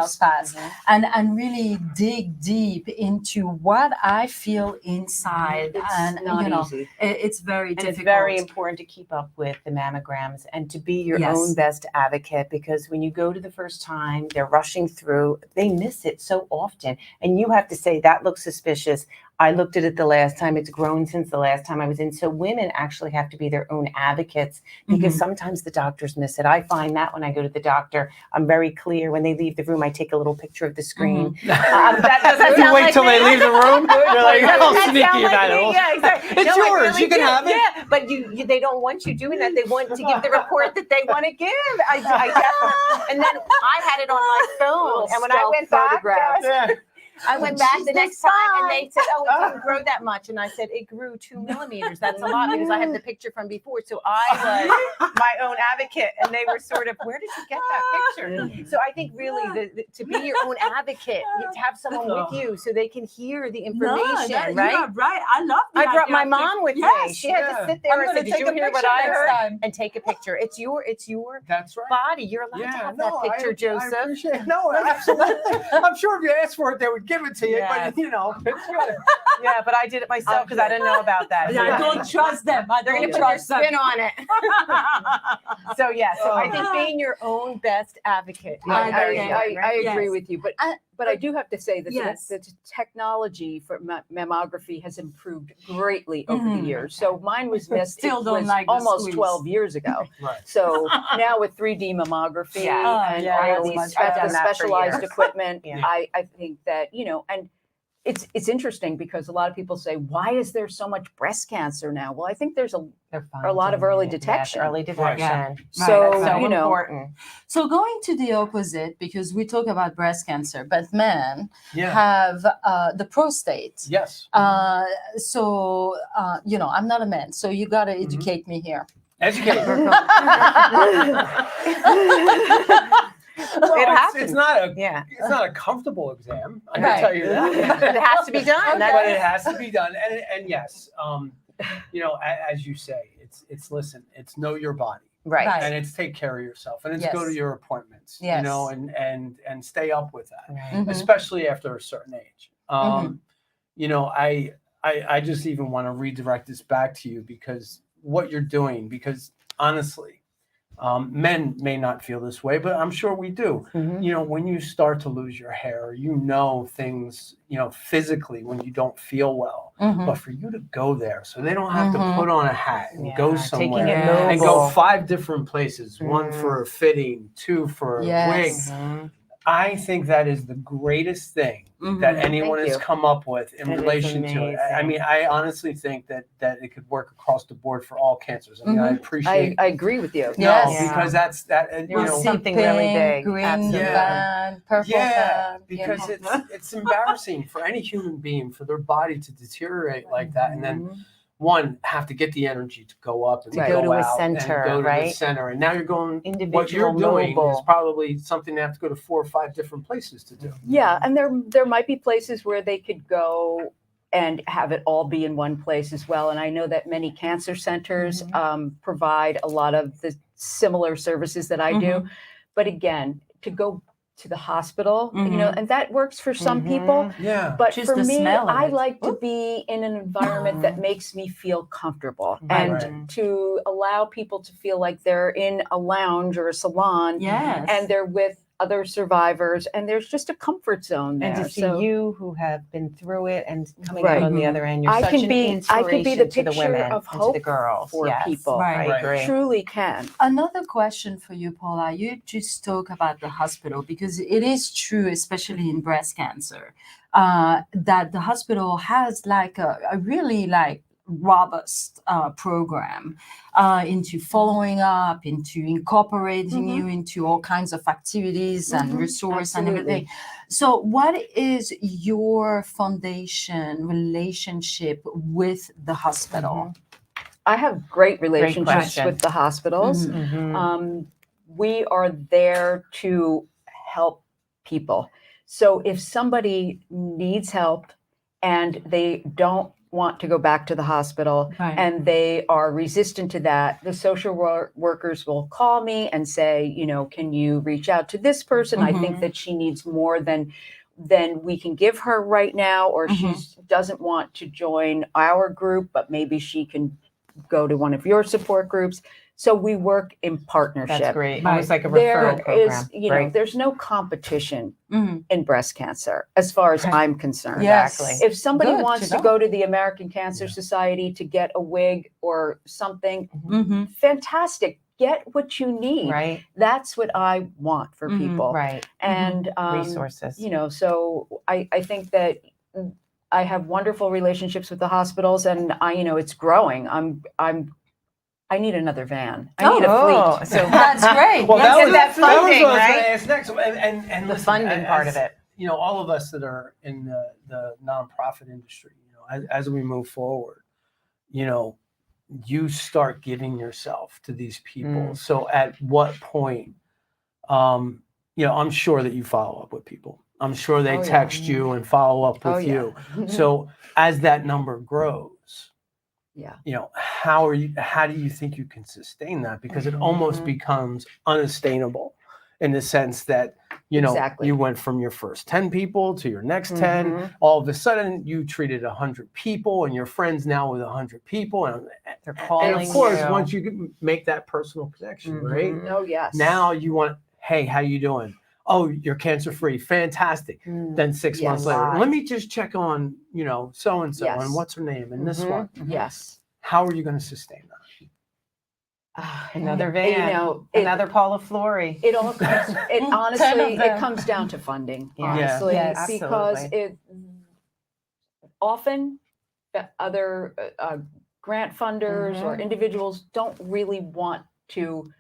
Speaker 1: spouse, and really dig deep into what I feel inside,
Speaker 2: It's
Speaker 1: and
Speaker 2: not easy.
Speaker 1: it's very
Speaker 3: And
Speaker 1: difficult.
Speaker 3: it's very important to keep up with the mammograms and to be your
Speaker 1: Yes.
Speaker 3: own best advocate, because when you go to the first time, they're rushing through, they miss it so often. And you have to say, that looks suspicious. I looked at it the last time. It's grown since the last time I was in. So women actually have to be their own advocates, because sometimes the doctors miss it. I find that when I go to the doctor, I'm very clear. When they leave the room, I take a little picture of the screen. That doesn't
Speaker 7: You
Speaker 3: sound
Speaker 7: wait
Speaker 3: like
Speaker 7: till
Speaker 3: me.
Speaker 7: they leave the room. You're like,
Speaker 3: Doesn't
Speaker 7: how
Speaker 3: that
Speaker 7: sneaky
Speaker 3: sound like
Speaker 7: about
Speaker 3: me?
Speaker 7: it.
Speaker 3: Yeah, exactly.
Speaker 7: It's
Speaker 3: No, I
Speaker 7: yours.
Speaker 3: really
Speaker 7: You can
Speaker 3: do.
Speaker 7: have it.
Speaker 3: Yeah, but you they don't want you doing that. They want to give the report that they want to give. I definitely. And then I had it on my phone, and when I
Speaker 2: Stealth
Speaker 3: went back,
Speaker 2: photograph.
Speaker 3: I went back the next time, and they said, "Oh, it didn't grow that much." And I said, "It grew 2 millimeters. That's a lot," because I have the picture from before. So I was my own advocate, and they were sort of, "Where did you get that picture?" So I think really to be your own advocate, to have someone with you so they can hear the information, right?
Speaker 1: You're right. I love. The
Speaker 3: I brought
Speaker 1: idea
Speaker 3: my
Speaker 1: of
Speaker 3: mom with me.
Speaker 1: Yes,
Speaker 3: She had to sit there
Speaker 1: I'm
Speaker 3: and
Speaker 1: gonna
Speaker 3: say, "Did
Speaker 1: take
Speaker 3: you
Speaker 1: a
Speaker 3: hear what
Speaker 1: picture
Speaker 3: I
Speaker 1: next
Speaker 3: heard?"
Speaker 1: time.
Speaker 3: And take a picture. It's your
Speaker 7: That's right.
Speaker 3: body. You're allowed to have that picture, Joseph.
Speaker 7: I appreciate it. No, absolutely. I'm sure if you asked for it, they would give it to you.
Speaker 3: Yeah.
Speaker 7: But it's good.
Speaker 3: Yeah, but I did it myself because I didn't know about that.
Speaker 1: Yeah, I don't trust them.
Speaker 3: They're going to put their spin on it. So yeah, so I think being your own best advocate. is
Speaker 1: I
Speaker 3: very
Speaker 1: agree.
Speaker 3: important, right?
Speaker 2: I agree
Speaker 1: Yes.
Speaker 2: with you, but I do have to say that
Speaker 1: Yes.
Speaker 2: the technology for mammography has improved greatly over the
Speaker 1: Mhm.
Speaker 2: years. So mine was missed
Speaker 1: Still
Speaker 2: it
Speaker 1: don't
Speaker 2: was
Speaker 1: like the
Speaker 2: almost
Speaker 1: squeeze.
Speaker 2: 12 years ago.
Speaker 7: Right.
Speaker 2: So now with 3D mammography
Speaker 3: Yeah.
Speaker 2: and
Speaker 1: Yeah,
Speaker 2: all
Speaker 1: that's
Speaker 2: these
Speaker 1: much
Speaker 3: better.
Speaker 2: the
Speaker 3: I've done that for
Speaker 2: specialized
Speaker 3: years.
Speaker 2: equipment,
Speaker 3: Yeah.
Speaker 2: I think that, and it's interesting because a lot of people say, why is there so much breast cancer now? Well, I think there's a lot of early detection.
Speaker 3: Early detection.
Speaker 2: So,
Speaker 3: That's so
Speaker 2: you know,
Speaker 3: important.
Speaker 1: So going to the opposite, because we talk about breast cancer, but men
Speaker 7: Yeah.
Speaker 1: have the prostate.
Speaker 7: Yes.
Speaker 1: So I'm not a man, so you got to educate me here.
Speaker 7: Educate.
Speaker 3: It happens.
Speaker 7: It's not a.
Speaker 3: Yeah.
Speaker 7: It's not a comfortable exam. I can
Speaker 1: Right.
Speaker 7: tell you that.
Speaker 3: But it has to be done.
Speaker 7: But it has to be done, and yes, as you say, it's listen, it's know your body.
Speaker 3: Right.
Speaker 1: Right.
Speaker 6: and it's take care of yourself, and it's go to
Speaker 1: Yes.
Speaker 6: your appointments,
Speaker 1: Yes.
Speaker 6: you know, and stay up with that,
Speaker 3: Right.
Speaker 1: Mhm.
Speaker 6: especially after a certain age. You know, I just even want to redirect this back to you because what you're doing, because honestly, men may not feel this way, but I'm sure we do.
Speaker 3: Mhm.
Speaker 6: You know, when you start to lose your hair, you know things, you know, physically when you don't feel well.
Speaker 1: Mhm.
Speaker 6: But for you to go there, so they don't have
Speaker 1: Mhm.
Speaker 6: to put on a hat and go
Speaker 3: Yeah, taking
Speaker 6: somewhere
Speaker 3: it
Speaker 1: Yes.
Speaker 6: and go
Speaker 3: mobile.
Speaker 6: 5 different places, one
Speaker 3: Mm.
Speaker 6: for a fitting, 2 for a wig.
Speaker 1: Yes.
Speaker 3: Mhm.
Speaker 6: I think that is the greatest thing that
Speaker 1: Mhm.
Speaker 6: anyone
Speaker 2: Thank
Speaker 6: has
Speaker 2: you.
Speaker 6: come up with in
Speaker 3: That is
Speaker 6: relation to it. I
Speaker 3: amazing.
Speaker 6: mean, I honestly think that it could work across the board for all cancers. I mean, I
Speaker 1: Mhm.
Speaker 6: appreciate
Speaker 2: I agree with you.
Speaker 6: no,
Speaker 1: Yes.
Speaker 3: Yeah.
Speaker 6: because that's that. You
Speaker 3: We'll
Speaker 6: know,
Speaker 3: see something really big.
Speaker 1: Green
Speaker 3: Absolutely.
Speaker 1: van, purple
Speaker 6: yeah,
Speaker 1: van.
Speaker 6: because
Speaker 1: you know.
Speaker 6: it's embarrassing for any human being for their body to deteriorate like that, and then
Speaker 3: Mhm.
Speaker 6: one have to get the energy to go up and
Speaker 3: To
Speaker 6: go,
Speaker 3: go to a
Speaker 6: out
Speaker 3: center,
Speaker 6: and go to the
Speaker 3: right?
Speaker 6: center, and now you're going.
Speaker 3: Individual
Speaker 6: What you're doing is
Speaker 3: mobile.
Speaker 6: probably something they have to go to 4 or 5 different places to do.
Speaker 2: Yeah, and there might be places where they could go and have it all be in one place as well. And I know that many cancer centers provide a lot of the similar services that I do. But again, to go to the hospital, you know, and that works for some people.
Speaker 6: Yeah.
Speaker 2: But
Speaker 1: Just
Speaker 2: for
Speaker 1: the
Speaker 2: me,
Speaker 1: smell of
Speaker 2: I
Speaker 1: it.
Speaker 2: like to
Speaker 1: Oop.
Speaker 2: be in an environment that makes me feel comfortable
Speaker 3: Right.
Speaker 2: and to allow people to feel like they're in a lounge or a salon
Speaker 1: Yes.
Speaker 2: and they're with other survivors and there's just a comfort zone there.
Speaker 3: And to see
Speaker 2: So
Speaker 3: you who have been through it and coming
Speaker 2: Right.
Speaker 3: out on the other end, you're
Speaker 2: I
Speaker 3: such
Speaker 2: can
Speaker 3: an
Speaker 2: be
Speaker 3: inspiration
Speaker 2: the
Speaker 3: to the
Speaker 2: picture
Speaker 3: women
Speaker 2: of
Speaker 3: and to the
Speaker 2: hope
Speaker 3: girls.
Speaker 2: for
Speaker 3: Yes.
Speaker 2: people.
Speaker 1: Right.
Speaker 3: I agree.
Speaker 2: Truly can.
Speaker 1: Another question for you, Paula. You just talk about the hospital because it is true, especially in breast cancer, that the hospital has like a really like robust program into following up, into incorporating you into all kinds of activities and resource and everything. So, what is your foundation relationship with the hospital?
Speaker 2: I have great relationships
Speaker 3: question.
Speaker 2: with the hospitals.
Speaker 3: Mhm.
Speaker 2: We are there to help people. So if somebody needs help and they don't want to go back to the hospital
Speaker 1: Right.
Speaker 2: and they are resistant to that, the social workers will call me and say, you know, can you reach out to this person? I think that she needs more than we can give her right now, or she doesn't want to join our group, but maybe she can go to one of your support groups. So we work in partnership.
Speaker 3: That's great.
Speaker 1: Right.
Speaker 3: Almost like a
Speaker 2: There
Speaker 3: referral program.
Speaker 2: is, you know,
Speaker 3: right?
Speaker 2: there's no competition
Speaker 1: Mhm.
Speaker 2: in breast cancer as far as
Speaker 1: Right.
Speaker 2: I'm concerned.
Speaker 1: Yes.
Speaker 3: Exactly.
Speaker 2: If somebody
Speaker 1: Good
Speaker 2: wants
Speaker 1: to
Speaker 2: to
Speaker 1: know.
Speaker 2: go to the American Cancer Society to get a wig or something,
Speaker 1: Mm-hmm.
Speaker 2: fantastic. Get what you need.
Speaker 3: Right.
Speaker 2: That's what I want for
Speaker 1: Mhm.
Speaker 2: people.
Speaker 3: Right.
Speaker 2: And
Speaker 3: Resources.
Speaker 2: you know, so I think that I have wonderful relationships with the hospitals, and you know, it's growing. I need another van. I need a fleet.
Speaker 3: So
Speaker 1: That's great.
Speaker 6: Well,
Speaker 1: Let's
Speaker 6: that
Speaker 1: do
Speaker 6: was,
Speaker 3: that
Speaker 6: that was what I
Speaker 3: funding,
Speaker 6: was
Speaker 3: right?
Speaker 6: going to ask next. And
Speaker 3: the
Speaker 6: listen,
Speaker 3: funding part
Speaker 6: as-
Speaker 3: of it.
Speaker 6: You know, all of us that are in the nonprofit industry, you know, as we move forward, you know, you start giving yourself to these people. So at what point, you know, I'm sure that you follow up with people. I'm sure they
Speaker 2: Oh, yeah.
Speaker 6: text you and follow up with
Speaker 2: Oh, yeah.
Speaker 6: you. So as that number grows,
Speaker 2: Yeah.
Speaker 6: you know, how do you think you can sustain that? Because it almost becomes unsustainable in the sense that, you know,
Speaker 2: Exactly.
Speaker 6: you went from your first 10 people to your next 10.
Speaker 2: Mhm.
Speaker 6: All of a sudden you treated 100 people and you're friends now with 100 people.
Speaker 3: They're calling
Speaker 6: And of course,
Speaker 3: you.
Speaker 6: once you can make that personal connection, right?
Speaker 2: Oh, yes.
Speaker 6: Now you want, hey, how you doing? Oh, you're cancer free. Fantastic. Then 6 months
Speaker 2: Yes.
Speaker 6: later, let me just check on, you know, so and so
Speaker 2: Yes.
Speaker 6: and what's her name and this one.
Speaker 2: Yes.
Speaker 6: How are you going to sustain that?
Speaker 3: Another
Speaker 2: You
Speaker 3: van.
Speaker 2: know,
Speaker 3: Another Paula Flory.
Speaker 2: it all comes, it
Speaker 1: 10
Speaker 2: honestly,
Speaker 1: of
Speaker 2: it
Speaker 1: them.
Speaker 2: comes down to funding,
Speaker 3: Yeah.
Speaker 2: honestly,
Speaker 1: Yes.
Speaker 2: because
Speaker 3: Absolutely.
Speaker 2: it often other grant funders or individuals don't really want to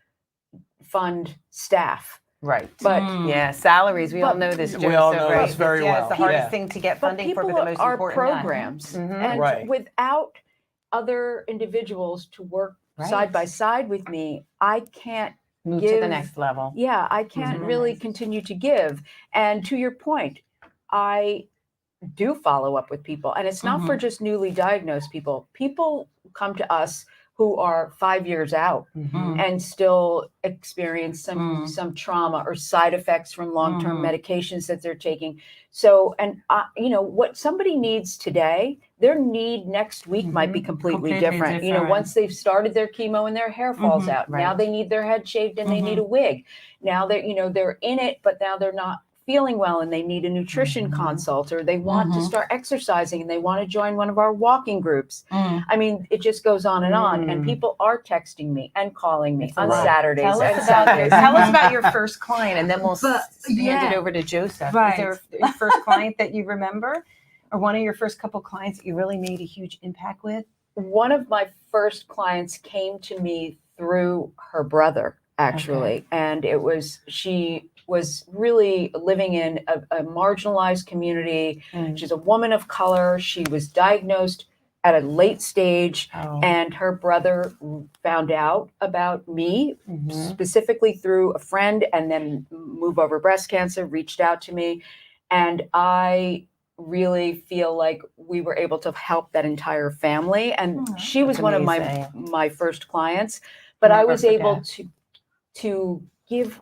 Speaker 2: fund staff.
Speaker 3: Right.
Speaker 2: But
Speaker 3: Yeah, salaries. We all
Speaker 2: But-
Speaker 3: know this.
Speaker 6: We all
Speaker 3: Joseph,
Speaker 6: know
Speaker 3: right?
Speaker 6: this very
Speaker 3: It's the
Speaker 6: well.
Speaker 3: hardest
Speaker 6: Yeah.
Speaker 3: thing to get
Speaker 2: but
Speaker 3: funding for,
Speaker 2: people
Speaker 3: but the most
Speaker 2: are
Speaker 3: important one.
Speaker 2: programs,
Speaker 3: Mhm.
Speaker 2: and
Speaker 6: Right.
Speaker 2: without other individuals to work
Speaker 3: Right.
Speaker 2: side by side with me, I can't.
Speaker 3: Move to the
Speaker 2: give-
Speaker 3: next level.
Speaker 2: Yeah, I can't really continue to give. And to your point, I do follow up with people, and it's not for just newly diagnosed people. People come to us who are 5 years out
Speaker 3: Mhm.
Speaker 2: and still experience some trauma or side effects from long-term medications that they're taking. So, and you know, what somebody needs today, their need next week might be completely, different. You know, once they've started their chemo and their hair falls out, now
Speaker 3: Right.
Speaker 2: they need their head shaved and they need a wig. Now they're, you know, they're in it, but now they're not feeling well and they need a nutrition consult, or they want to start exercising and they want to join one of our walking groups. I mean, it just goes on and on. And people are texting me and calling me
Speaker 3: It's a
Speaker 2: on
Speaker 3: lot.
Speaker 2: Saturdays
Speaker 3: Tell
Speaker 2: and
Speaker 3: us about
Speaker 2: Sundays.
Speaker 3: Tell us about your first client, and then we'll
Speaker 8: But,
Speaker 3: hand
Speaker 8: yeah.
Speaker 3: it over to Joseph.
Speaker 8: Right.
Speaker 3: Is there your first client that you remember, or one of your first couple clients that you really made a huge impact with?
Speaker 2: One of my first clients came to me through her brother, actually. And it was, she was really living in a marginalized community. She's a woman of color. She was diagnosed at a late stage, and her brother found out about me specifically through a friend, and then Move Over Breast Cancer reached out to me. And I really feel like we were able to help that entire family. And she was
Speaker 3: That's
Speaker 2: one
Speaker 3: amazing.
Speaker 2: of my first clients, but I
Speaker 3: Never
Speaker 2: was able
Speaker 3: forget.
Speaker 2: to give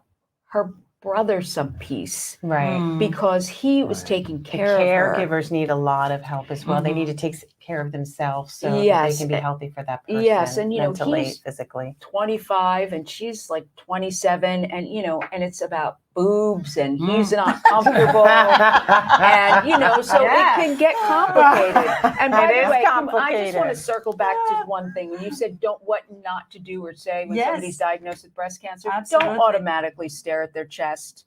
Speaker 2: her brother some peace
Speaker 3: Right.
Speaker 2: because he was
Speaker 7: Right.
Speaker 2: taking
Speaker 3: The
Speaker 2: care of her.
Speaker 3: caregivers need a lot of help as well. They need to take care of themselves so that they
Speaker 2: Yes.
Speaker 3: can be healthy for that person.
Speaker 2: Yes, and, you know,
Speaker 3: mentally,
Speaker 2: he's-
Speaker 3: physically.
Speaker 2: 25 and she's like 27, and you know, and it's about boobs and he's not comfortable. And you know, so
Speaker 3: Yes.
Speaker 2: it can get complicated. And by
Speaker 3: It
Speaker 2: the
Speaker 3: is
Speaker 2: way, I just
Speaker 3: complicated.
Speaker 2: want to circle back to one thing. When you said what not to do or say when
Speaker 8: Yes.
Speaker 2: somebody's diagnosed with breast cancer,
Speaker 8: Absolutely.
Speaker 2: don't automatically stare at their chest.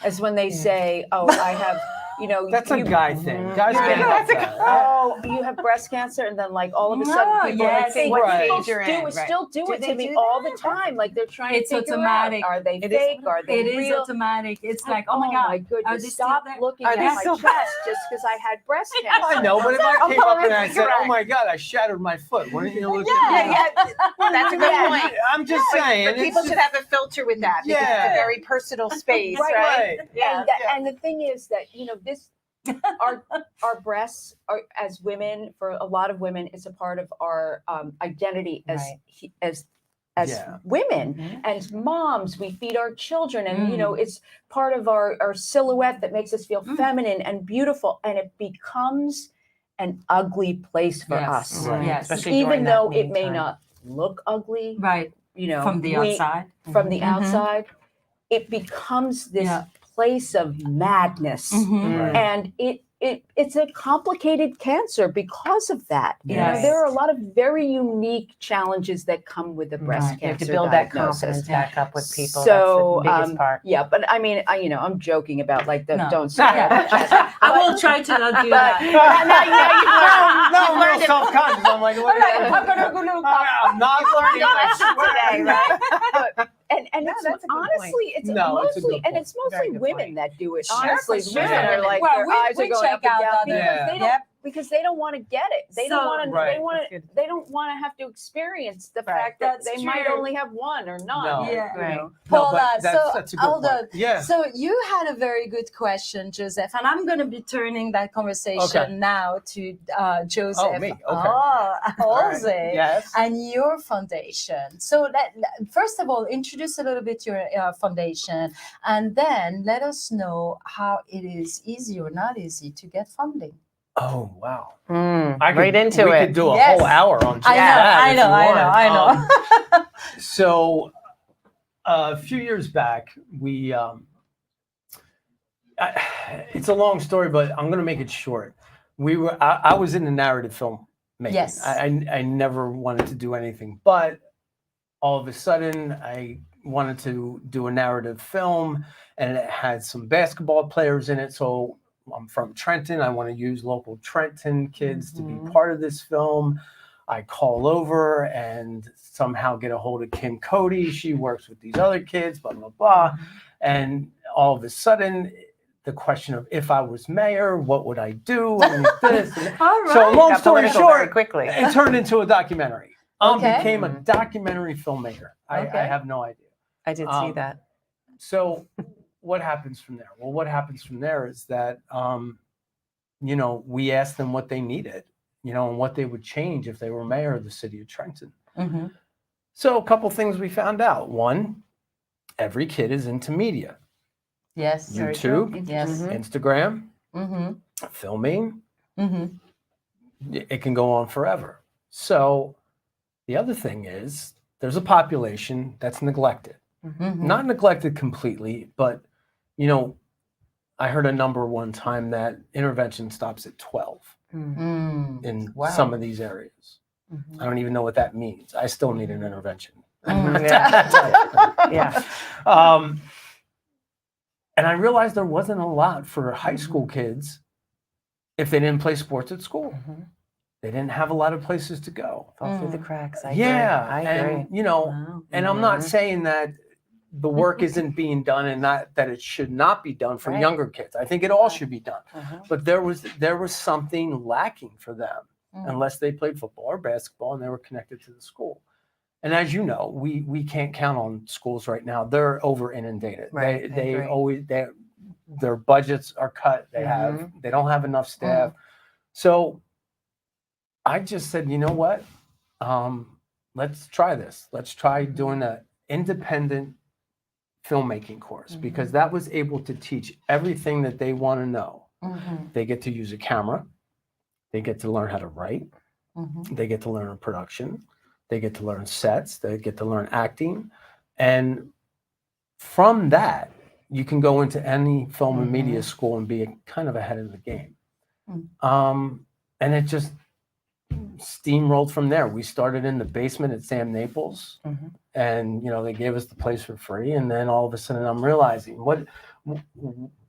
Speaker 2: As when they say, "Oh, I have," you know,
Speaker 7: That's a
Speaker 2: you-
Speaker 7: guy thing. Guys
Speaker 2: You're
Speaker 7: can't
Speaker 2: gonna-
Speaker 7: help that.
Speaker 2: Oh, you have breast cancer, and then like all of a sudden,
Speaker 8: No,
Speaker 2: people
Speaker 8: yes.
Speaker 2: like think
Speaker 3: What
Speaker 7: Right.
Speaker 2: people
Speaker 3: stage you're
Speaker 2: do
Speaker 3: in,
Speaker 2: is
Speaker 3: right.
Speaker 2: still do
Speaker 3: Do
Speaker 2: it
Speaker 3: they
Speaker 2: to me
Speaker 3: do
Speaker 2: all
Speaker 3: that?
Speaker 2: the time. Like they're trying
Speaker 8: It's
Speaker 2: to figure
Speaker 8: automatic.
Speaker 2: out, are they
Speaker 3: It is
Speaker 2: fake? Are they
Speaker 8: It is
Speaker 2: real?
Speaker 8: automatic. It's like,
Speaker 2: oh
Speaker 8: oh my God.
Speaker 2: goodness!
Speaker 8: are they still
Speaker 2: Stop
Speaker 8: there?
Speaker 2: looking
Speaker 3: Are
Speaker 2: at
Speaker 3: they
Speaker 2: my
Speaker 3: still-
Speaker 2: chest just because I had breast cancer.
Speaker 7: I know, but if I came up and I said, "Oh
Speaker 2: Correct.
Speaker 7: my God, I shattered my foot," wouldn't you look
Speaker 3: Yeah,
Speaker 7: at me?
Speaker 3: yeah. That's a good
Speaker 2: Yeah.
Speaker 3: point.
Speaker 7: I'm just saying.
Speaker 3: But people
Speaker 7: it's
Speaker 3: should have a filter with that because it's
Speaker 7: Yeah.
Speaker 3: a very personal space,
Speaker 2: Right,
Speaker 3: right?
Speaker 7: right.
Speaker 3: Yeah.
Speaker 2: And the thing is that, you know, this our breasts are, as women, for a lot of women, it's a part of our identity as
Speaker 3: Right.
Speaker 2: as
Speaker 7: Yeah.
Speaker 2: women,
Speaker 3: Mhm.
Speaker 2: as moms. We feed our children, and you know, it's part of our silhouette that makes us feel feminine and beautiful, and it becomes an ugly place for us.
Speaker 7: Right.
Speaker 8: Yes.
Speaker 3: Especially
Speaker 2: Even
Speaker 3: during that
Speaker 2: though it
Speaker 3: lean
Speaker 2: may
Speaker 3: time.
Speaker 2: not look ugly,
Speaker 8: Right.
Speaker 2: you know,
Speaker 8: From the
Speaker 2: we-
Speaker 8: outside.
Speaker 2: from the
Speaker 8: Mhm.
Speaker 2: outside, it becomes this
Speaker 8: Yeah.
Speaker 2: place of madness.
Speaker 8: Mhm.
Speaker 7: Right.
Speaker 2: And it's a complicated cancer because of that. You know,
Speaker 8: Yes.
Speaker 2: there are a lot of very unique challenges that come with the breast
Speaker 8: Right.
Speaker 3: You have
Speaker 2: cancer
Speaker 3: to build that
Speaker 2: diagnosis.
Speaker 3: confidence back up with people.
Speaker 2: So,
Speaker 3: That's the biggest part.
Speaker 2: yeah, but I mean, you know, I'm joking about like the
Speaker 8: No.
Speaker 2: don't stare at the chest.
Speaker 8: I will try to not do
Speaker 2: But
Speaker 8: that.
Speaker 7: No, I'm real self-conscious. I'm like, look at
Speaker 2: I'm gonna go to
Speaker 7: I'm not learning
Speaker 3: You've learned today, right?
Speaker 2: and
Speaker 3: No,
Speaker 2: it's
Speaker 3: that's a good
Speaker 2: honestly it's
Speaker 7: No, it's a
Speaker 2: mostly
Speaker 7: good
Speaker 2: and
Speaker 7: point.
Speaker 2: it's mostly
Speaker 3: Very good
Speaker 2: women
Speaker 3: point.
Speaker 2: that do it.
Speaker 3: Sure,
Speaker 2: Honestly,
Speaker 3: for sure.
Speaker 2: women are like
Speaker 8: Well,
Speaker 2: their
Speaker 8: we-
Speaker 2: eyes
Speaker 8: we
Speaker 2: are going
Speaker 8: check
Speaker 2: up and
Speaker 8: out
Speaker 2: down
Speaker 8: other-
Speaker 2: because they don't
Speaker 3: Yep.
Speaker 2: because they don't want to get it. They
Speaker 8: So-
Speaker 2: don't want to.
Speaker 7: Right.
Speaker 2: They want
Speaker 3: That's
Speaker 2: to.
Speaker 3: good.
Speaker 2: They don't want to have to experience the
Speaker 3: Right.
Speaker 2: fact that
Speaker 8: That's
Speaker 2: they might
Speaker 8: true.
Speaker 2: only have one or none.
Speaker 7: No.
Speaker 8: Yeah.
Speaker 2: you
Speaker 3: Right.
Speaker 2: know.
Speaker 7: No, but
Speaker 8: Paula,
Speaker 7: that's a good
Speaker 8: hold
Speaker 7: point.
Speaker 8: on.
Speaker 7: Yeah.
Speaker 8: So you had a very good question, Joseph, and I'm going to be turning that conversation
Speaker 7: Okay.
Speaker 8: now to Joseph.
Speaker 7: Oh, me. Okay.
Speaker 8: Oh,
Speaker 7: All right.
Speaker 8: Jose.
Speaker 7: Yes.
Speaker 8: And your foundation. So first of all, introduce a little bit your foundation, and then let us know how it is easy or not easy to get funding.
Speaker 7: Oh wow.
Speaker 3: Right into
Speaker 7: we
Speaker 3: it.
Speaker 7: could do a
Speaker 8: Yes.
Speaker 7: whole hour on just
Speaker 8: I know,
Speaker 7: that.
Speaker 8: I
Speaker 7: if
Speaker 8: know,
Speaker 7: you
Speaker 8: I know,
Speaker 7: want.
Speaker 8: I know.
Speaker 7: So a few years back, we it's a long story, but I'm going to make it short. I was in the narrative film making.
Speaker 8: Yes.
Speaker 7: I never wanted to do anything, but all of a sudden I wanted to do a narrative film, and it had some basketball players in it. So I'm from Trenton. I want to use local Trenton kids to be part of this film. I call over and somehow get a hold of Kim Cody. She works with these other kids, blah, blah, blah. And all of a sudden, the question of if I was mayor, what would I do? And this. And
Speaker 8: All
Speaker 7: so long
Speaker 3: Got
Speaker 7: story
Speaker 3: political very
Speaker 7: short,
Speaker 3: quickly.
Speaker 7: it turned into a documentary.
Speaker 8: Okay.
Speaker 7: Became a documentary filmmaker. I
Speaker 8: Okay.
Speaker 7: have no idea.
Speaker 3: I did see that.
Speaker 7: So what happens from there? Well, what happens from there is that, we asked them what they needed. and what they would change if they were mayor of the city of Trenton.
Speaker 3: Mm-hmm.
Speaker 7: So a couple things we found out. One, every kid is into media.
Speaker 3: Yes.
Speaker 2: Very true.
Speaker 7: YouTube,
Speaker 3: Yes.
Speaker 7: Instagram,
Speaker 3: Mm-hmm.
Speaker 7: filming,
Speaker 3: Mm-hmm.
Speaker 7: it can go on forever. So the other thing is there's a population that's neglected.
Speaker 3: Mm-hmm.
Speaker 7: Not neglected completely, but I heard a number one time that intervention stops at 12
Speaker 3: Mm.
Speaker 7: in
Speaker 3: Wow.
Speaker 7: some of these areas.
Speaker 3: Mhm.
Speaker 7: I don't even know what that means. I still need an intervention.
Speaker 3: Mm,
Speaker 7: yeah. And I realized there wasn't a lot for high school kids if they didn't play sports at school.
Speaker 3: Mhm.
Speaker 7: They didn't have a lot of places to go.
Speaker 3: Fall through the cracks. I
Speaker 7: Yeah.
Speaker 3: agree. I agree.
Speaker 7: And,
Speaker 2: Wow.
Speaker 7: and I'm not
Speaker 3: Mhm.
Speaker 7: saying that the work isn't being done and not that it should not be done for
Speaker 3: Right.
Speaker 7: younger kids. I think it all should be done.
Speaker 3: Mhm.
Speaker 7: But there was something lacking for them
Speaker 3: Mm.
Speaker 7: unless they played football or basketball and they were connected to the school. And as you know, we can't count on schools right now. They're over inundated.
Speaker 3: Right, I
Speaker 7: They
Speaker 3: agree.
Speaker 7: always their budgets are cut. They don't have enough staff. So I just said, you know what? Let's try this. Let's try doing an independent filmmaking course because that was able to teach everything that they want to know.
Speaker 3: Mhm.
Speaker 7: They get to use a camera. They get to learn how to write.
Speaker 3: Mhm.
Speaker 7: They get to learn production. They get to learn sets. They get to learn acting. And from that, you can go into any film and media school and be kind of ahead of the game. And it just steamrolled from there. We started in the basement at Sam Naples, and they gave us the place for free. And then all of a sudden, I'm realizing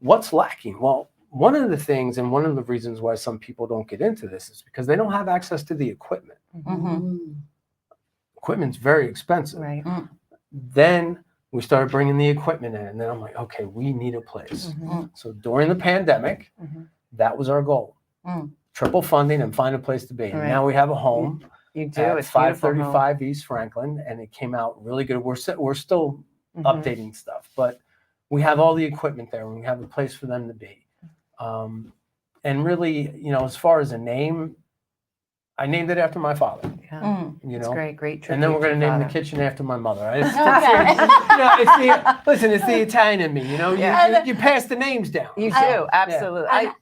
Speaker 7: what's lacking. Well, one of the things and one of the reasons why some people don't get into this is because they don't have access to the equipment.
Speaker 3: Mhm.
Speaker 7: Equipment's very expensive.
Speaker 3: Right.
Speaker 7: Then we started bringing the equipment in, and then I'm like, okay, we need a place.
Speaker 3: Mhm.
Speaker 7: So during the pandemic,
Speaker 3: Mhm.
Speaker 7: that was our goal.
Speaker 3: Mm.
Speaker 7: Triple funding and find a place to be. And
Speaker 3: Right.
Speaker 7: now we have a home
Speaker 3: You do.
Speaker 7: at
Speaker 3: It's beautiful.
Speaker 7: 535 East Franklin, and it came out really good. We're still
Speaker 3: Mhm.
Speaker 7: updating stuff, but we have all the equipment there, and we have a place for them to be. And really, as far as a name, I named it after my father.
Speaker 3: Yeah.
Speaker 8: Mm.
Speaker 3: It's great. Great.
Speaker 7: And then we're going to
Speaker 3: tribute
Speaker 7: name the
Speaker 3: your
Speaker 7: kitchen after my mother.
Speaker 8: Okay.
Speaker 7: It's the Italian in me. You pass the names down.
Speaker 3: father. You do.
Speaker 8: I-
Speaker 3: Absolutely.
Speaker 8: And